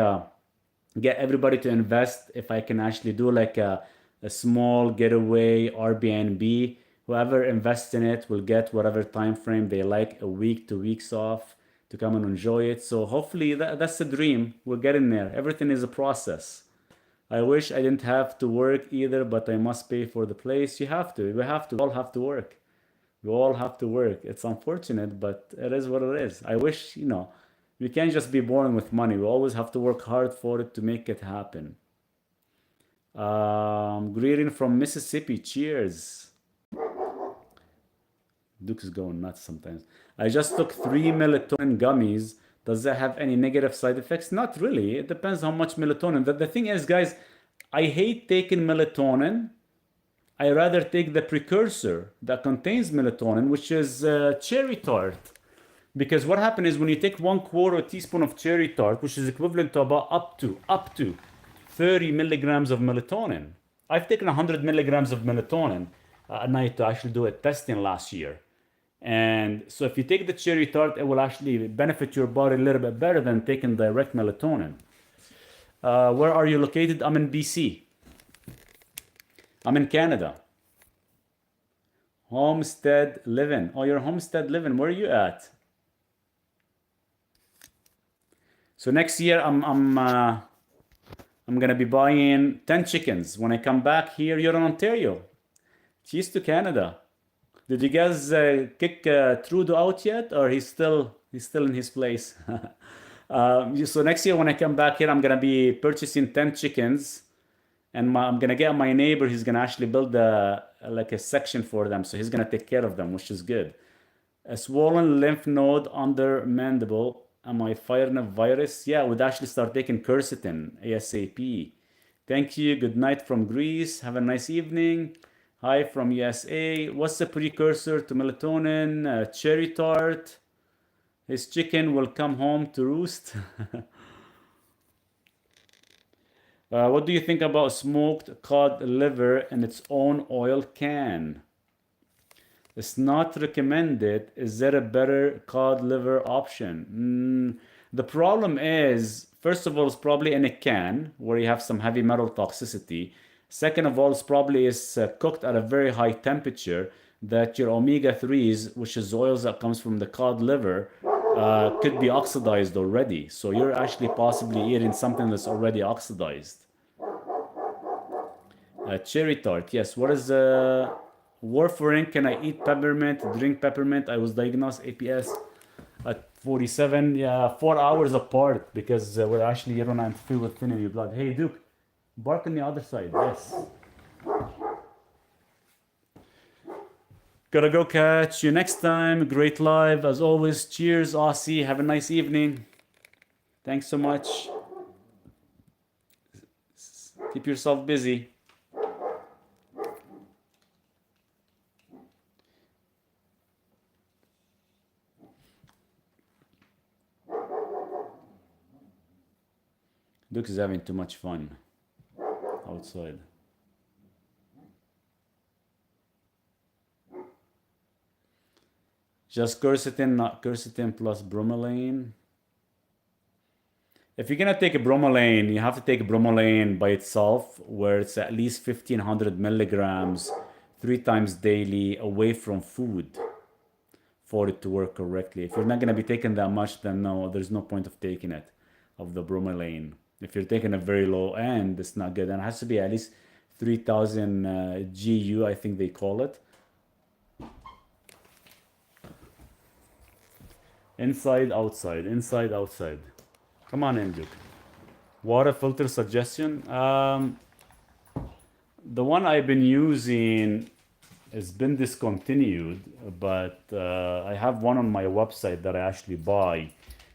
Speaker 1: get everybody to invest. If I can actually do like a small getaway Airbnb, whoever invests in it will get whatever time frame they like, a week, 2 weeks off to come and enjoy it. So hopefully that's the dream. We're getting there. Everything is a process. I wish I didn't have to work either, but I must pay for the place. You have to. We have to. We all have to work. We all have to work. It's unfortunate, but it is what it is. I wish, we can't just be born with money. We always have to work hard for it to make it happen. Greeting from Mississippi. Cheers. Duke is going nuts sometimes. I just took 3 melatonin gummies. Does that have any negative side effects? Not really. It depends how much melatonin. The thing is, guys, I hate taking melatonin. I rather take the precursor that contains melatonin, which is cherry tart. Because what happens is when you take 1/4 teaspoon of cherry tart, which is equivalent to about up to 30 milligrams of melatonin. I've taken 100 milligrams of melatonin a night to actually do a testing last year. And so if you take the cherry tart, it will actually benefit your body a little bit better than taking direct melatonin. Where are you located? I'm in BC. I'm in Canada. Homestead living. Oh, you're homestead living. Where are you at? So next year I'm gonna be buying 10 chickens. When I come back here, you're in Ontario. Cheers to Canada. Did you guys kick Trudeau out yet, or he's still in his place? So next year when I come back here, I'm gonna be purchasing 10 chickens, and I'm gonna get my neighbor. He's gonna actually build like a section for them, so he's gonna take care of them, which is good. A swollen lymph node under mandible. am I firing a virus? Yeah, I would actually start taking quercetin ASAP. Thank you. Good night from Greece. Have a nice evening. Hi from USA. What's the precursor to melatonin? Cherry tart. His chicken will come home to roost. What do you think about smoked cod liver in its own oil can? It's not recommended. Is there a better cod liver option? The problem is, first of all, it's probably in a can where you have some heavy metal toxicity. Second of all, it's probably cooked at a very high temperature that your omega-3s, which is oils that comes from the cod liver, could be oxidized already. So you're actually possibly eating something that's already oxidized. Cherry tart, yes. What is warfarin? Can I eat peppermint? Drink peppermint? I was diagnosed APS at 47. Yeah, 4 hours apart because we're actually you don't interfere with thin in your blood. Hey, Duke, bark on the other side. Yes. Gotta go. Catch you next time. Great live as always. Cheers, Aussie. Have a nice evening. Thanks so much. Keep yourself busy. Duke is having too much fun outside. Just quercetin, not quercetin plus bromelain. If you're gonna take a bromelain, you have to take a bromelain by itself, where it's at least 1500 milligrams 3 times daily away from food for it to work correctly. If you're not gonna be taking that much, then no, there's no point of taking it, of the bromelain. If you're taking a very low end, it's not good. And it has to be at least 3000 GU, I think they call it. Inside, outside, inside, outside. Come on in, Duke. Water filter suggestion. The one I've been using has been discontinued, but I have one on my website that I actually buy,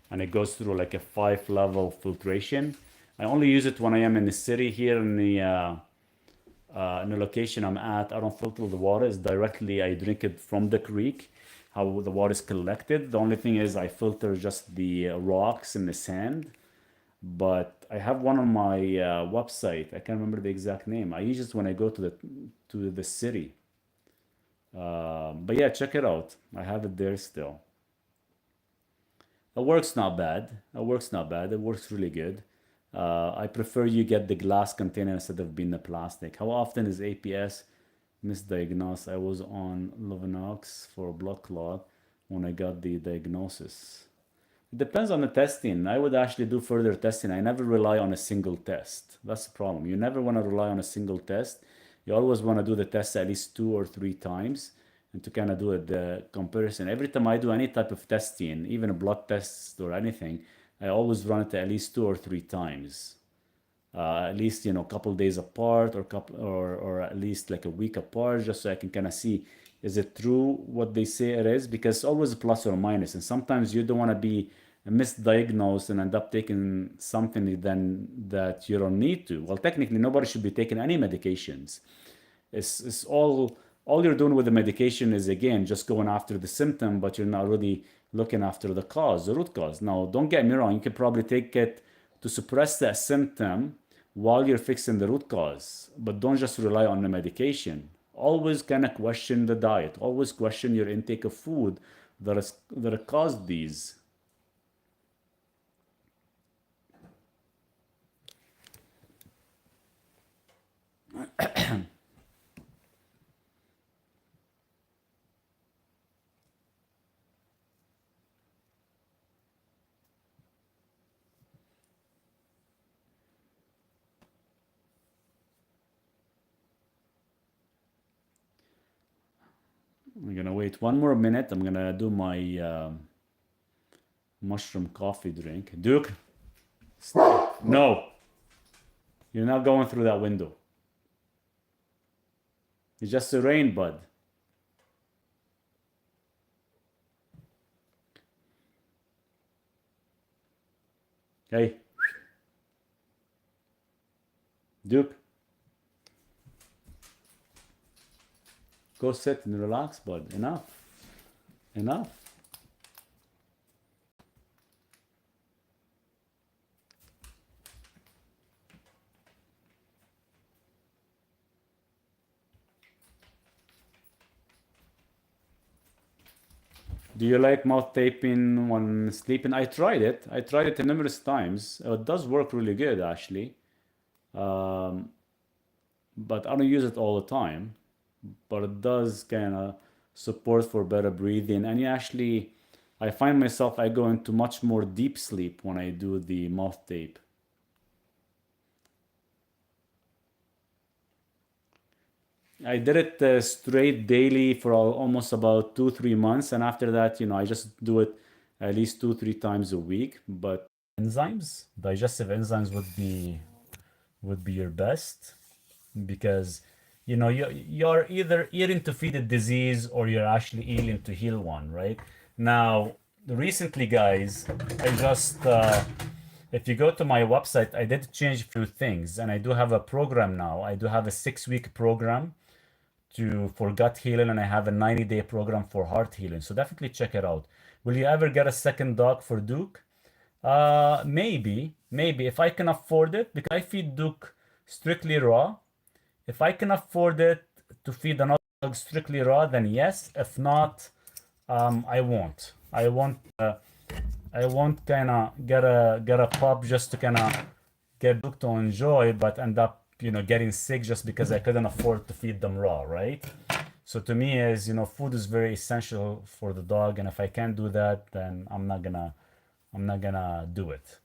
Speaker 1: and it goes through like a 5-level filtration. I only use it when I am in the city. Here in the location I'm at, I don't filter the water. It's directly, I drink it from the creek, how the water is collected. The only thing is I filter just the rocks and the sand. But I have one on my website. I can't remember the exact name. I use it when I go to the city. But yeah, check it out. I have it there still. It works not bad. It works not bad. It works really good. I prefer you get the glass container instead of being the plastic. How often is APS misdiagnosed? I was on Lovenox for a blood clot when I got the diagnosis. It depends on the testing. I would actually do further testing. I never rely on a single test. That's the problem. You never want to rely on a single test. You always want to do the test at least 2 or 3 times and to kind of do the comparison. Every time I do any type of testing, even a blood test or anything, I always run it at least 2 or 3 times. At least, a couple days apart or at least like a week apart, just so I can kind of see, is it true what they say it is? Because it's always a plus or minus, and sometimes you don't want to be misdiagnosed and end up taking something then that you don't need to. Well, technically, nobody should be taking any medications. It's all you're doing with the medication is, again, just going after the symptom, but you're not really looking after the cause, the root cause. Now, don't get me wrong, you could probably take it to suppress that symptom while you're fixing the root cause, but don't just rely on the medication. Always kind of question the diet. Always question your intake of food that caused these. I'm gonna wait 1 more minute. I'm gonna do my mushroom coffee drink. Duke, stop. No, you're not going through that window. It's just a rain, bud. Hey, Duke, go sit and relax, bud. Enough. Enough. Do you like mouth taping when sleeping? I tried it. I tried it numerous times. It does work really good, actually. Um, but I don't use it all the time. But it does kind of support for better breathing. And you actually, I find myself, I go into much more deep sleep when I do the mouth tape. I did it straight daily for almost about 2, 3 months, and after that, I just do it at least 2, 3 times a week. But enzymes, digestive enzymes would be your best because you're either eating to feed a disease or you're actually eating to heal one, right? Now, recently, guys, I just if you go to my website, I did change a few things, and I do have a program now. I do have a 6-week program for gut healing, and I have a 90-day program for heart healing. So definitely check it out. Will you ever get a second dog for Duke? Maybe if I can afford it, because I feed Duke strictly raw. If I can afford it to feed another dog strictly raw, then yes. If not, I won't. I won't kind of get a pup just to kind of get Duke to enjoy, but end up getting sick just because I couldn't afford to feed them raw, right? So to me is food is very essential for the dog, and if I can't do that, then I'm not gonna do it.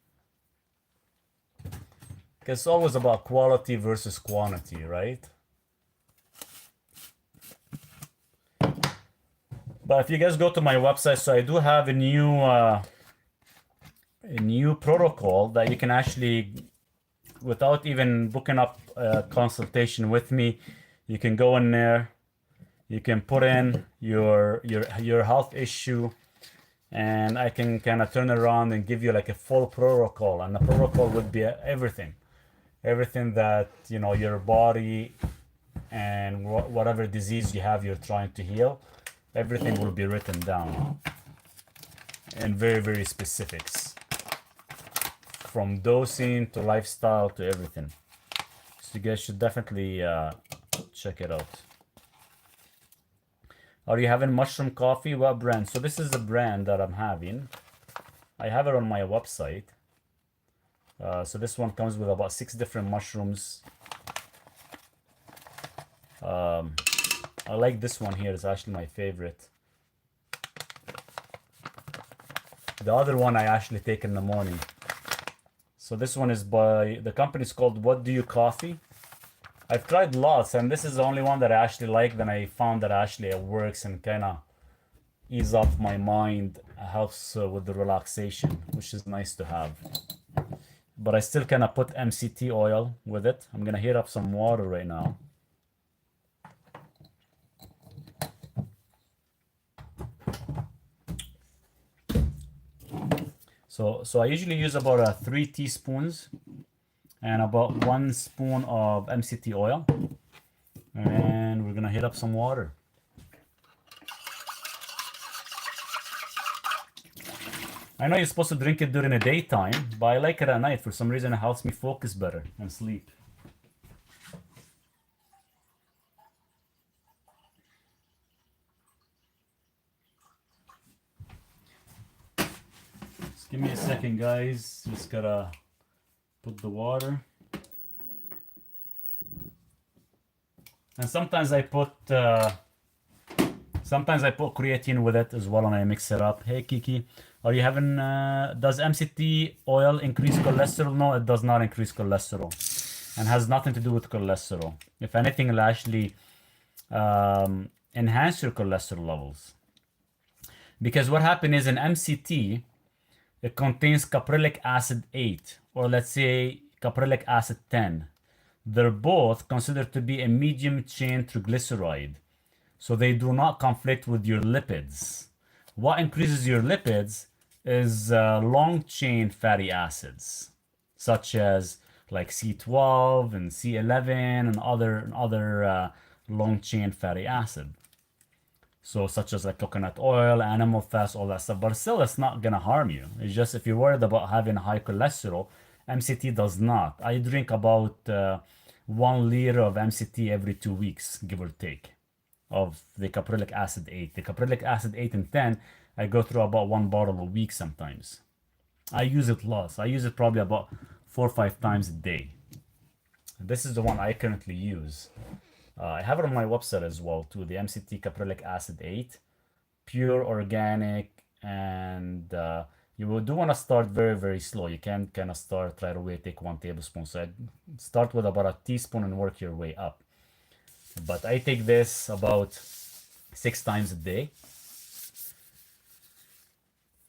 Speaker 1: Because it's always about quality versus quantity, right? But if you guys go to my website, so I do have a new protocol that you can actually, without even booking up a consultation with me, you can go in there, you can put in your health issue, and I can kind of turn around and give you like a full protocol. And the protocol would be everything that your body and whatever disease you have you're trying to heal, everything will be written down and very, very specifics, from dosing to lifestyle to everything. So you guys should definitely check it out. Are you having mushroom coffee? What brand? So this is the brand that I'm having. I have it on my website. So this one comes with about 6 different mushrooms. I like this one here. It's actually my favorite. The other one I actually take in the morning. So this one is by, the company is called What Do You Coffee. I've tried lots, and this is the only one that I actually like. Then I found that actually it works and kind of ease off my mind, helps with the relaxation, which is nice to have. But I still kind of put MCT oil with it. I'm gonna heat up some water right now. So I usually use about 3 teaspoons and about 1 spoon of MCT oil, and we're gonna heat up some water. I know you're supposed to drink it during the daytime, but I like it at night. For some reason, it helps me focus better and sleep. Just give me a second, guys. Just gotta put the water. And sometimes I put creatine with it as well, and I mix it up. Hey Kiki, are you having? Does MCT oil increase cholesterol? No, it does not increase cholesterol, and has nothing to do with cholesterol. If anything, it'll actually enhance your cholesterol levels. Because what happened is in MCT, it contains caprylic acid 8, or let's say caprylic acid 10. They're both considered to be a medium chain triglyceride, so they do not conflict with your lipids. What increases your lipids is long chain fatty acids, such as like C12 and C11 and other long chain fatty acid. So such as like coconut oil, animal fats, all that stuff. But still, it's not gonna harm you. It's just if you're worried about having high cholesterol, MCT does not. I drink about 1 liter of MCT every 2 weeks, give or take, of the caprylic acid 8. The caprylic acid 8 and 10, I go through about 1 bottle a week sometimes. I use it lots. I use it probably about 4 or 5 times a day. This is the one I currently use. I have it on my website as well too, the MCT caprylic acid 8, pure organic, and you do want to start very, very slow. You can't kind of start right away, take 1 tablespoon. So I'd start with about a teaspoon and work your way up. But I take this about 6 times a day.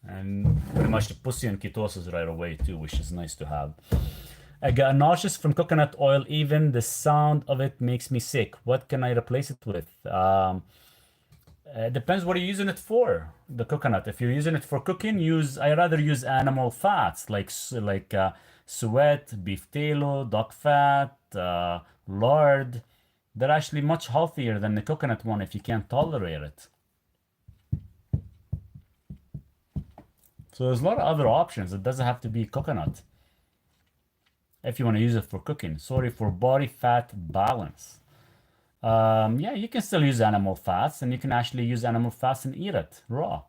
Speaker 1: And pretty much it puts you in ketosis right away too, which is nice to have. I got nauseous from coconut oil. Even the sound of it makes me sick. What can I replace it with? It depends what you're using it for. The coconut. If you're using it for cooking, I rather use animal fats like suet, beef tallow, duck fat, lard. They're actually much healthier than the coconut one if you can't tolerate it. So there's a lot of other options. It doesn't have to be coconut if you want to use it for cooking. Sorry, for body fat balance. Yeah, you can still use animal fats, and you can actually use animal fats and eat it raw.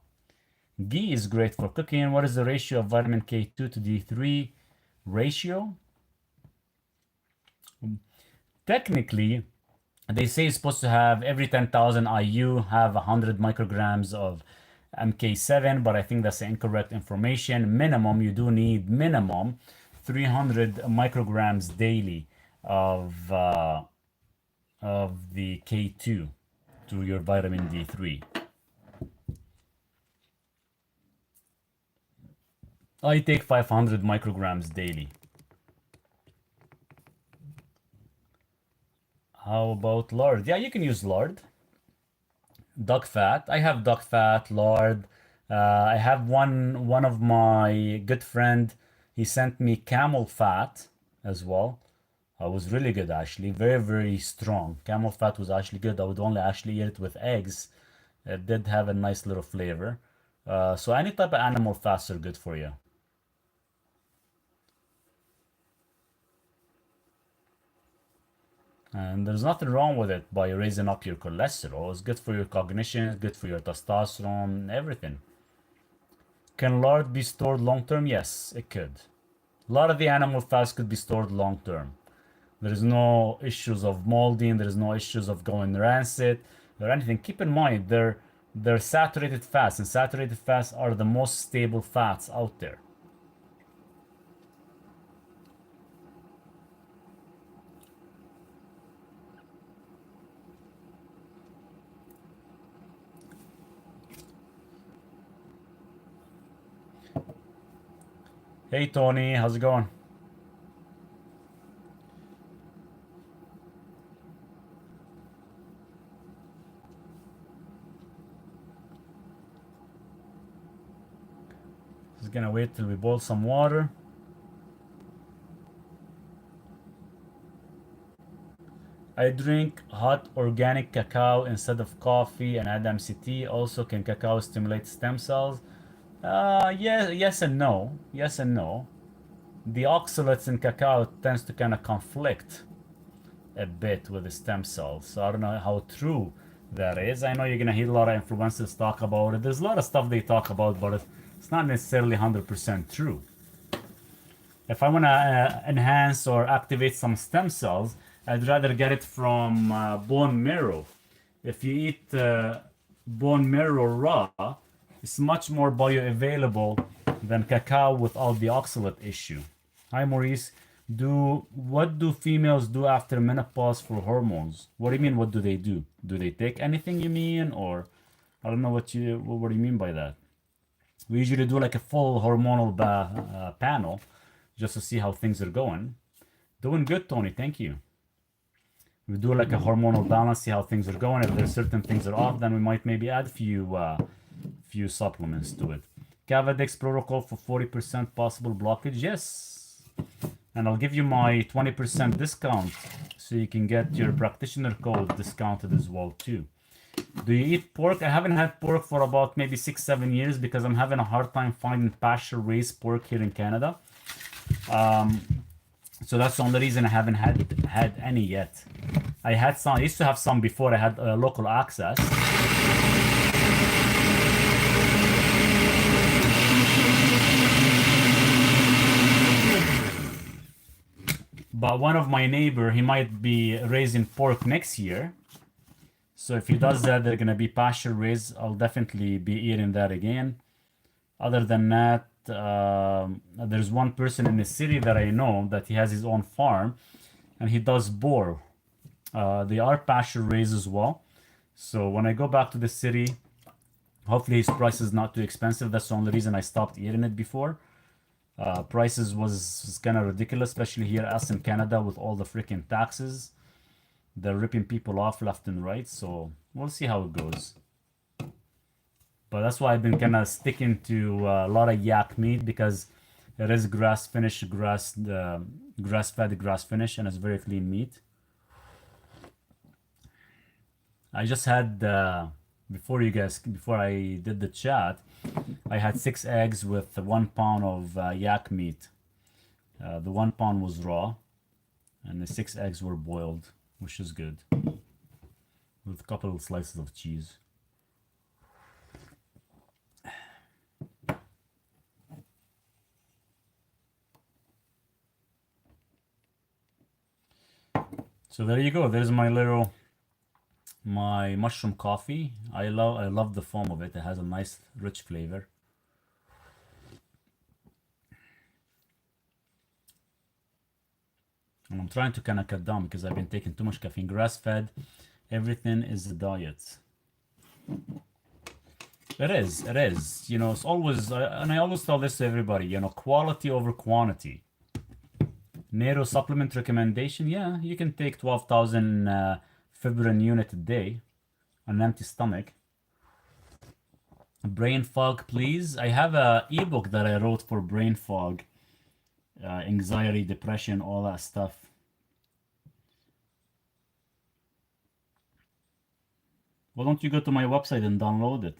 Speaker 1: Ghee is great for cooking. What is the ratio of vitamin K2 to D3 ratio? Technically, they say it's supposed to have every 10,000 IU have 100 micrograms of MK7, but I think that's incorrect information. Minimum, you do need minimum 300 micrograms daily of the K2 to your vitamin D3. I take 500 micrograms daily. How about lard? Yeah, you can use lard. Duck fat. I have duck fat, lard. I have one of my good friend. He sent me camel fat as well. It was really good actually. Very, very strong. Camel fat was actually good. I would only actually eat it with eggs. It did have a nice little flavor. So any type of animal fats are good for you. And there's nothing wrong with it by raising up your cholesterol. It's good for your cognition, it's good for your testosterone, everything. Can lard be stored long term? Yes, it could. A lot of the animal fats could be stored long term. There is no issues of molding, there is no issues of going rancid or anything. Keep in mind, they're saturated fats, and saturated fats are the most stable fats out there. Hey Tony, how's it going? Just gonna wait till we boil some water. I drink hot organic cacao instead of coffee and add MCT. Also, can cacao stimulate stem cells? Yes and no. Yes and no. The oxalates in cacao tends to kind of conflict a bit with the stem cells. So I don't know how true that is. I know you're gonna hear a lot of influencers talk about it. There's a lot of stuff they talk about, but it's not necessarily 100% true. If I want to enhance or activate some stem cells, I'd rather get it from bone marrow. If you eat bone marrow raw, it's much more bioavailable than cacao without the oxalate issue. Hi Maurice, what do females do after menopause for hormones? What do you mean? What do they do? Do they take anything? You mean, or I don't know what do you mean by that? We usually do like a full hormonal panel just to see how things are going. Doing good, Tony. Thank you. We do like a hormonal balance, see how things are going. If there's certain things are off, then we might maybe add few supplements to it. Cavadex protocol for 40% possible blockage. Yes. And I'll give you my 20% discount so you can get your practitioner code discounted as well too. Do you eat pork? I haven't had pork for about maybe 6-7 years because I'm having a hard time finding pasture raised pork here in Canada. So that's the only reason I haven't had any yet. I had some. I used to have some before I had local access. But one of my neighbor, he might be raising pork next year. So if he does that, they're gonna be pasture raised. I'll definitely be eating that again. Other than that, there's one person in the city that I know that he has his own farm, and he does boar. They are pasture raised as well. So when I go back to the city, hopefully his price is not too expensive. That's the only reason I stopped eating it before. Prices was kind of ridiculous, especially here us in Canada with all the freaking taxes. They're ripping people off left and right. So we'll see how it goes. But that's why I've been kind of sticking to a lot of yak meat because it is grass finished, grass fed, grass finished, and it's very clean meat. I just had before I did the chat, I had 6 eggs with 1 pound of yak meat. The 1 pound was raw, and the 6 eggs were boiled, which is good, with a couple of slices of cheese. So there you go. There's my mushroom coffee. I love the foam of it. It has a nice rich flavor. And I'm trying to kind of cut down because I've been taking too much caffeine. Grass fed, everything is the diet. It is. You know, it's always, and I always tell this to everybody, you know, quality over quantity. NATO supplement recommendation, yeah, you can take 12,000 fibrin unit a day on an empty stomach. Brain fog, please. I have a ebook that I wrote for brain fog, anxiety, depression, all that stuff. Why don't you go to my website and download it?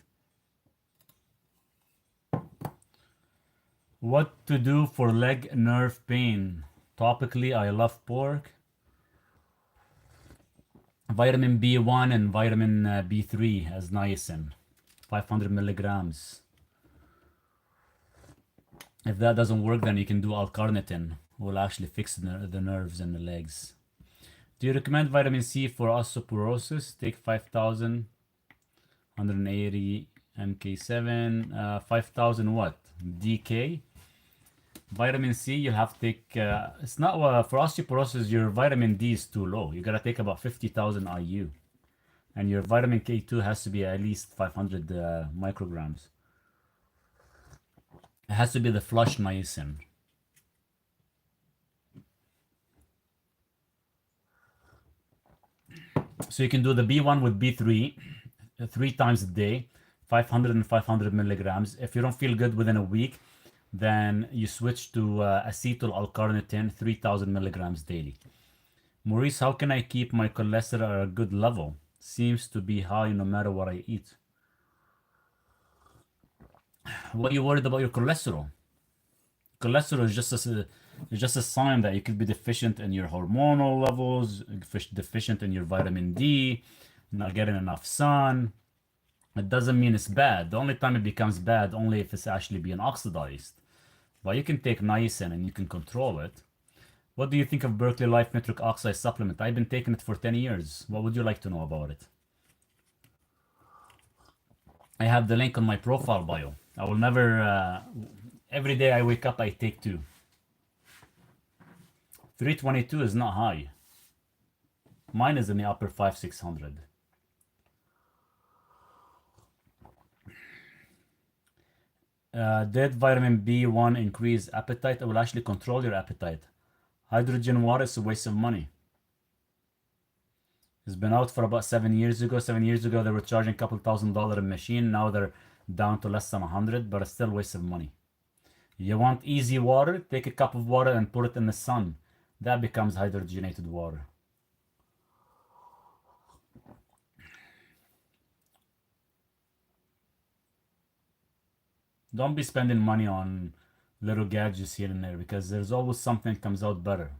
Speaker 1: What to do for leg nerve pain? Topically, I love pork. Vitamin B1 and vitamin B3 as niacin, 500 milligrams. If that doesn't work, then you can do L-carnitine. Will actually fix the nerves in the legs. Do you recommend vitamin C for osteoporosis? Take 5,000, 180 MK7, 5,000 what? DK? Vitamin C, you'll have to take, it's not, for osteoporosis, your vitamin D is too low. You gotta take about 50,000 IU. And your vitamin K2 has to be at least 500 micrograms. It has to be the flush niacin. So you can do the B1 with B3 3 times a day, 500 and 500 milligrams. If you don't feel good within a week, then you switch to acetyl L-carnitine, 3,000 milligrams daily. Maurice, how can I keep my cholesterol at a good level? Seems to be high no matter what I eat. What are you worried about your cholesterol? Cholesterol is just a sign that you could be deficient in your hormonal levels, deficient in your vitamin D, not getting enough sun. It doesn't mean it's bad. The only time it becomes bad only if it's actually being oxidized. But you can take niacin and you can control it. What do you think of Berkeley Life Nitric Oxide supplement? I've been taking it for 10 years. What would you like to know about it? I have the link on my profile bio. I will never, every day I wake up, I take 2. 322 is not high. Mine is in the upper 500-600. Did vitamin B1 increase appetite? It will actually control your appetite. Hydrogen water is a waste of money. It's been out for about 7 years ago. 7 years ago, they were charging a couple $1,000 a machine. Now they're down to less than 100, but it's still a waste of money. You want easy water? Take a cup of water and put it in the sun. That becomes hydrogenated water. Don't be spending money on little gadgets here and there, because there's always something that comes out better.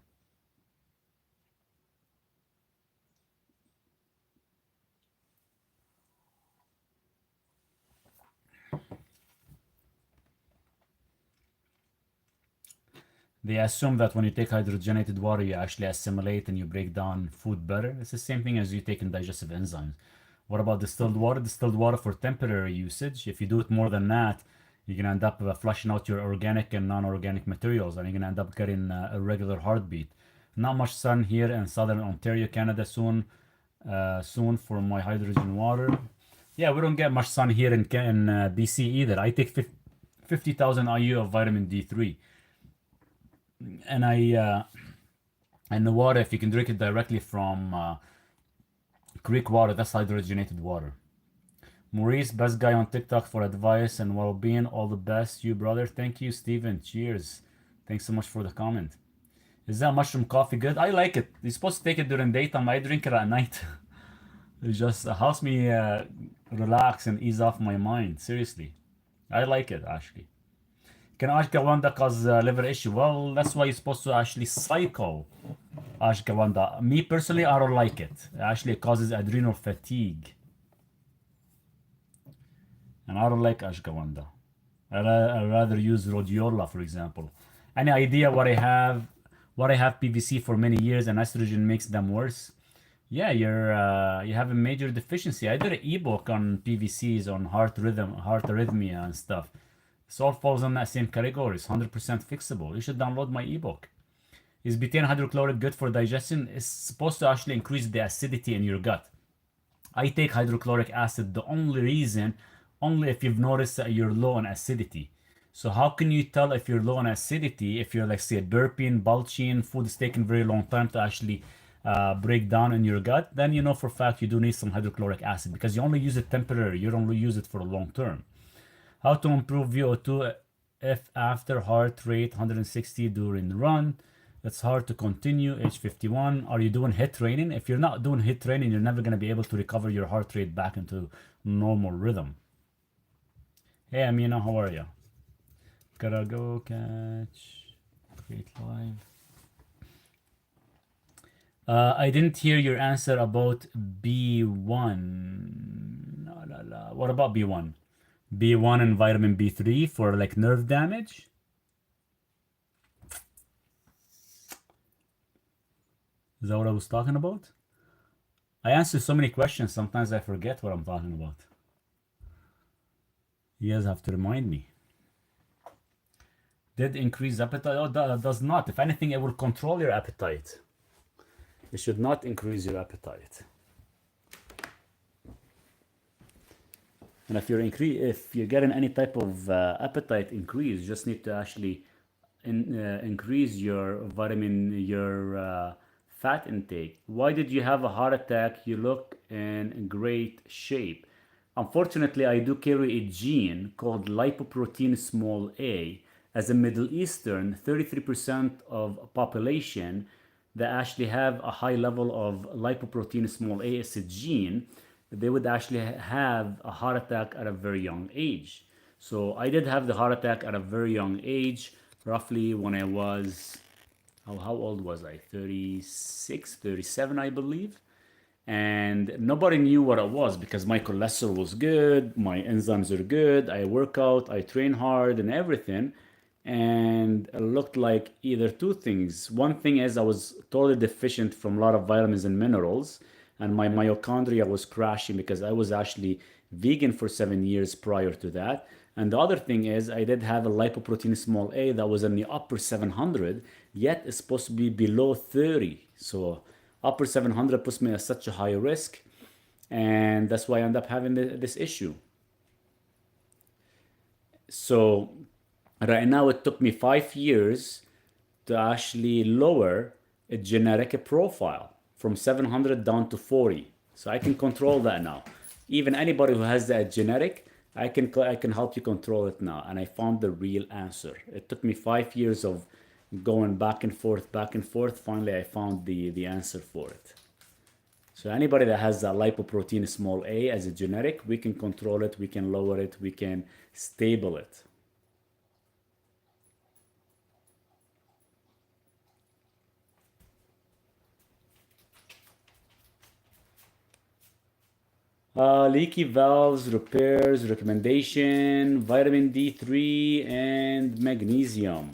Speaker 1: They assume that when you take hydrogenated water, you actually assimilate and you break down food better. It's the same thing as you taking digestive enzymes. What about distilled water? Distilled water for temporary usage. If you do it more than that, you're going to end up flushing out your organic and non-organic materials, and you're going to end up getting a irregular heartbeat. Not much sun here in southern Ontario, Canada soon for my hydrogen water. Yeah, we don't get much sun here in BC either. I take 50,000 IU of vitamin D3. And and the water, if you can drink it directly from creek water, that's hydrogenated water. Maurice, best guy on TikTok for advice and well-being. All the best, you brother. Thank you, Steven. Cheers. Thanks so much for the comment. Is that mushroom coffee good? I like it. You're supposed to take it during daytime. I drink it at night. It just helps me relax and ease off my mind. Seriously. I like it, actually. Can ashwagandha cause liver issue? Well, that's why you're supposed to actually cycle ashwagandha. Me personally, I don't like it. Actually, it causes adrenal fatigue. And I don't like ashwagandha. I'd rather use rhodiola, for example. Any idea what I have? What I have PVC for many years, and estrogen makes them worse. Yeah, you have a major deficiency. I did an ebook on PVCs, on heart rhythm, heart arrhythmia, and stuff. This all falls in that same category. It's 100% fixable. You should download my ebook. Is betaine hydrochloric good for digestion? It's supposed to actually increase the acidity in your gut. I take hydrochloric acid the only reason, only if you've noticed that you're low on acidity. So how can you tell if you're low on acidity if you're, like, say, burping, belching, food is taking very long time to actually break down in your gut? Then you know for a fact you do need some hydrochloric acid, because you only use it temporarily. You don't use it for a long term. How to improve VO2 if after heart rate 160 during the run? It's hard to continue. Age 51. Are you doing HIIT training? If you're not doing HIIT training, you're never going to be able to recover your heart rate back into normal rhythm. Hey Amina, how are you? Gotta go catch Create Live. I didn't hear your answer about B1. La, la, la. What about B1? B1 and vitamin B3 for, like, nerve damage? Is that what I was talking about? I answer so many questions, sometimes I forget what I'm talking about. You guys have to remind me. Did increase appetite? Oh, that does not. If anything, it will control your appetite. It should not increase your appetite. And if you're getting any type of appetite increase, you just need to actually increase your fat intake. Why did you have a heart attack? You look in great shape. Unfortunately, I do carry a gene called lipoprotein small a. As a Middle Eastern, 33% of population that actually have a high level of lipoprotein small a is a gene, they would actually have a heart attack at a very young age. So I did have the heart attack at a very young age, roughly when I was, how old was I? 36, 37, I believe. And nobody knew what it was because my cholesterol was good, my enzymes are good, I work out, I train hard and everything. And it looked like either two things. One thing is I was totally deficient from a lot of vitamins and minerals, and my mitochondria was crashing because I was actually vegan for 7 years prior to that. And the other thing is I did have a lipoprotein small a that was in the upper 700, yet it's supposed to be below 30. So upper 700 puts me at such a high risk, and that's why I end up having this issue. So right now it took me 5 years to actually lower a genetic profile from 700 down to 40. So I can control that now. Even anybody who has that genetic, I can help you control it now. And I found the real answer. It took me 5 years of going back and forth, back and forth. Finally, I found the answer for it. So anybody that has that lipoprotein small a as a genetic, we can control it, we can lower it, we can stable it. Leaky valves, repairs, recommendation, vitamin D3 and magnesium.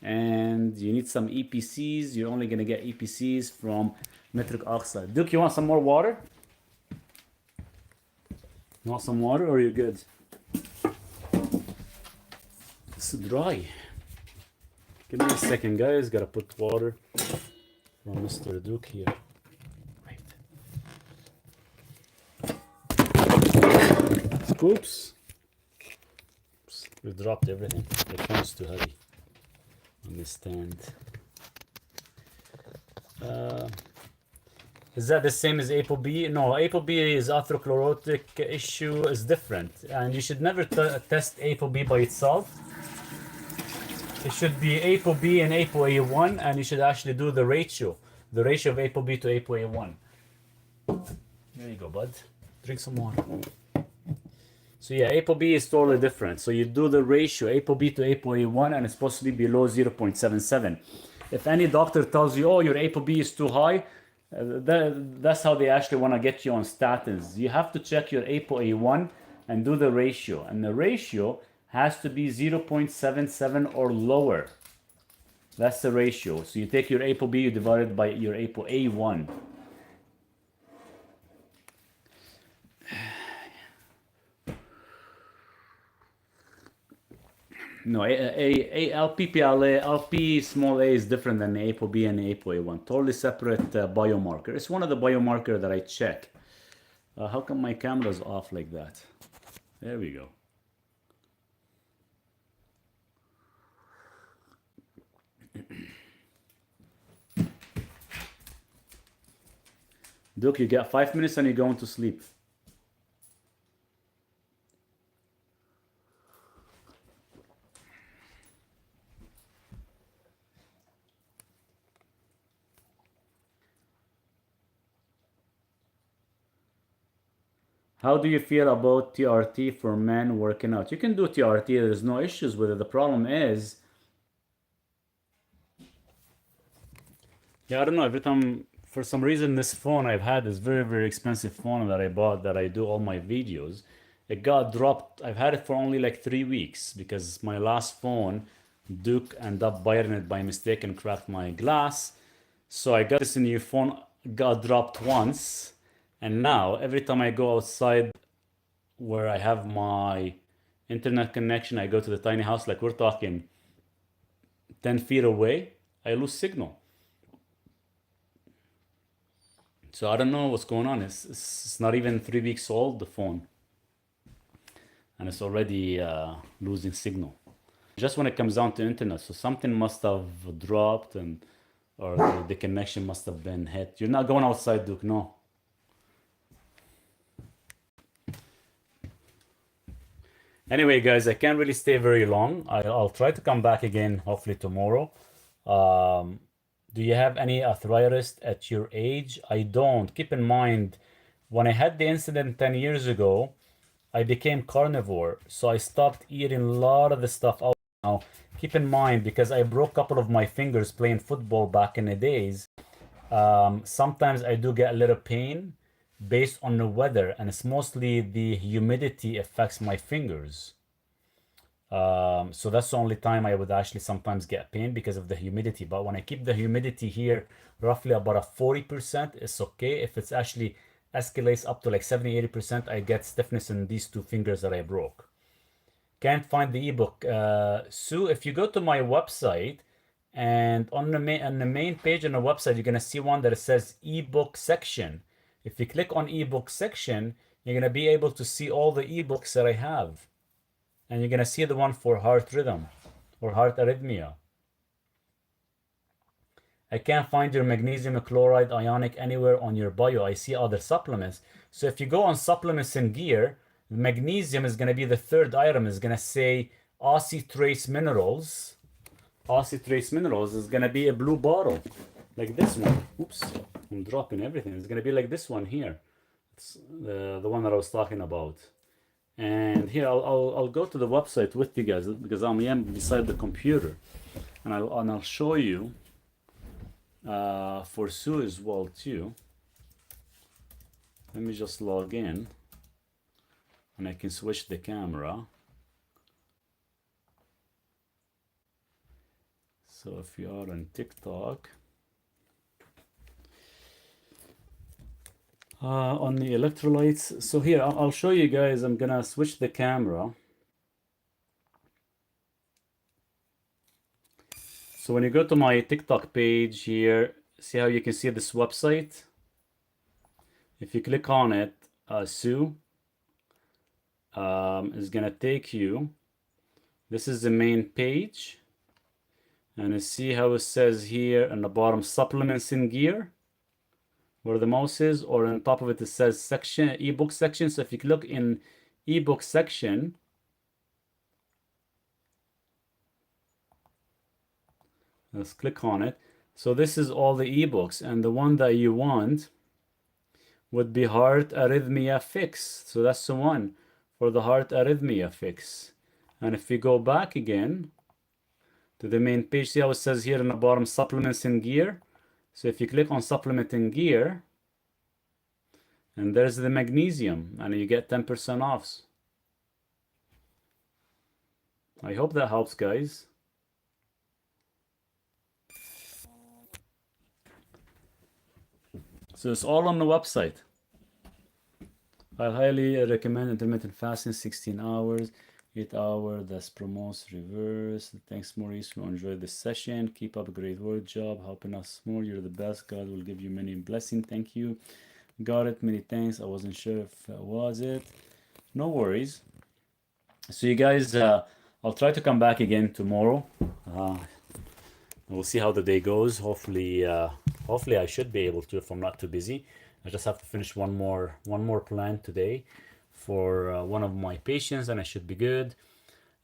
Speaker 1: And you need some EPCs. You're only going to get EPCs from nitric oxide. Duke, you want some more water? You want some water or you're good? It's dry. Give me a second, guys. Gotta put water from Mr. Duke here. Oops. Oops. We dropped everything. The phone's too heavy on the stand. Is that the same as ApoB? No, ApoB is atherosclerotic issue is different. And you should never test ApoB by itself. It should be ApoB and ApoA1, and you should actually do the ratio of ApoB to ApoA1. There you go, bud. Drink some water. So yeah, ApoB is totally different. So you do the ratio ApoB to ApoA1, and it's supposed to be below 0.77. If any doctor tells you, oh, your ApoB is too high, that's how they actually want to get you on statins. You have to check your ApoA1 and do the ratio. And the ratio has to be 0.77 or lower. That's the ratio. So you take your ApoB, you divide it by your ApoA1. No, LP small a is different than ApoB and ApoA1. Totally separate biomarker. It's one of the biomarker that I check. How come my camera's off like that? There we go. Duke, you get 5 minutes and you're going to sleep. How do you feel about TRT for men working out? You can do TRT, there's no issues with it. The problem is, yeah, I don't know, every time, for some reason, this phone I've had, this very, very expensive phone that I bought, that I do all my videos, it got dropped. I've had it for only like 3 weeks because my last phone, Duke ended up biting it by mistake and cracked my glass. So I got this new phone, got dropped once. And now, every time I go outside where I have my internet connection, I go to the tiny house, like we're talking 10 feet away, I lose signal. So I don't know what's going on. It's not even 3 weeks old, the phone. And it's already losing signal. Just when it comes down to internet. So something must have dropped or the connection must have been hit. You're not going outside, Duke, no. Anyway, guys, I can't really stay very long. I'll try to come back again, hopefully tomorrow. Do you have any arthritis at your age? I don't. Keep in mind, when I had the incident 10 years ago, I became carnivore. So I stopped eating a lot of the stuff out now. Keep in mind, because I broke a couple of my fingers playing football back in the days, sometimes I do get a little pain based on the weather, and it's mostly the humidity affects my fingers. So that's the only time I would actually sometimes get pain because of the humidity. But when I keep the humidity here roughly about a 40%, it's okay. If it's actually escalates up to like 70-80%, I get stiffness in these two fingers that I broke. Can't find the ebook. Sue, if you go to my website and on the main page on the website, you're gonna see one that says ebook section. If you click on ebook section, you're going to be able to see all the ebooks that I have. And you're going to see the one for heart rhythm or heart arrhythmia. I can't find your magnesium chloride ionic anywhere on your bio. I see other supplements. So if you go on supplements and gear, Magnesium is going to be the third item. Is going to say trace minerals. Trace minerals is going to be a blue bottle, like this one. Oops, I'm dropping everything. It's going to be like this one here. It's the one that I was talking about. And here I'll go to the website with you guys because I'm beside the computer, and I'll show you for Sue as well too. Let me just log in, and I can switch the camera. So if you are on TikTok, on the electrolytes, so here I'll show you guys. I'm gonna switch the camera. So when you go to my TikTok page here, see how you can see this website? If you click on it, Sue is gonna take you. This is the main page, and you see how it says here on the bottom, supplements in gear, where the mouse is, or on top of it, it says section, ebook section. So if you look in ebook section, let's click on it. So this is all the ebooks, and the one that you want would be heart arrhythmia fix. So that's the one for the heart arrhythmia fix. And if we go back again to the main page, see how it says here in the bottom, supplements in gear. So if you click on supplement in gear, and there's the magnesium, and you get 10% off. I hope that helps, guys. So it's all on the website. I highly recommend intermittent fasting, 16 hours, 8 hours, that promotes reverse. Thanks, Maurice. We enjoyed this session. Keep up a great work job, helping us more. You're the best. God will give you many blessings. Thank you. Got it. Many thanks. I wasn't sure if it was it. No worries. So you guys, I'll try to come back again tomorrow. We'll see how the day goes. Hopefully I should be able to if I'm not too busy. I just have to finish one more plan today for one of my patients, and I should be good.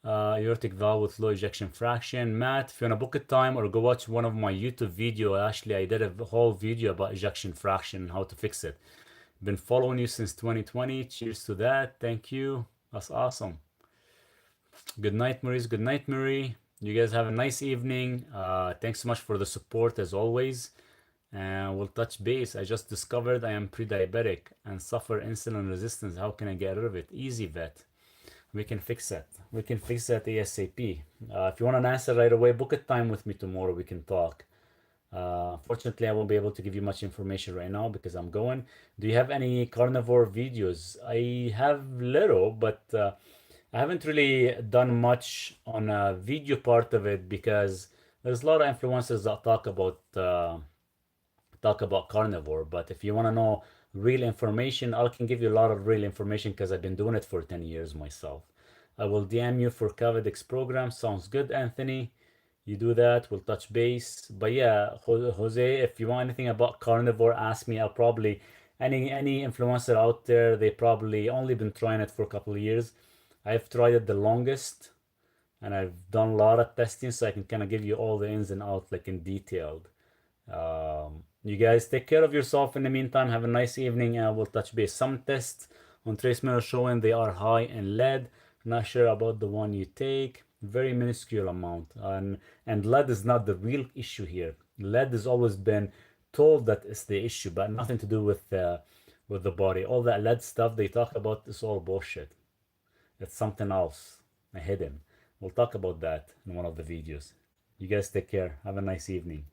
Speaker 1: Aortic valve with low ejection fraction. Matt, if you want to book a time or go watch one of my YouTube video, actually I did a whole video about ejection fraction and how to fix it. Been following you since 2020. Cheers to that. Thank you. That's awesome. Good night, Maurice. Good night, Marie. You guys have a nice evening. Thanks so much for the support as always. And we'll touch base. I just discovered I am pre-diabetic and suffer insulin resistance. How can I get rid of it? Easy, vet. We can fix that. We can fix that ASAP. If you want an answer right away, book a time with me tomorrow. We can talk. Fortunately, I won't be able to give you much information right now because I'm going. Do you have any carnivore videos? I have little, but I haven't really done much on a video part of it because there's a lot of influencers that talk about carnivore. But if you want to know real information, I can give you a lot of real information because I've been doing it for 10 years myself. I will DM you for Cavidex program. Sounds good, Anthony. You do that, we'll touch base. But yeah, Jose, if you want anything about carnivore, ask me. I'll probably, any influencer out there, they probably only been trying it for a couple of years. I've tried it the longest, and I've done a lot of testing, so I can kind of give you all the ins and outs, like in detailed. You guys take care of yourself in the meantime. Have a nice evening, and we'll touch base. Some tests on trace minerals showing they are high in lead. Not sure about the one you take. Very minuscule amount, and lead is not the real issue here. Lead has always been told that it's the issue, but nothing to do with the body. All that lead stuff they talk about is all bullshit. It's something else, hidden. We'll talk about that in one of the videos. You guys take care. Have a nice evening.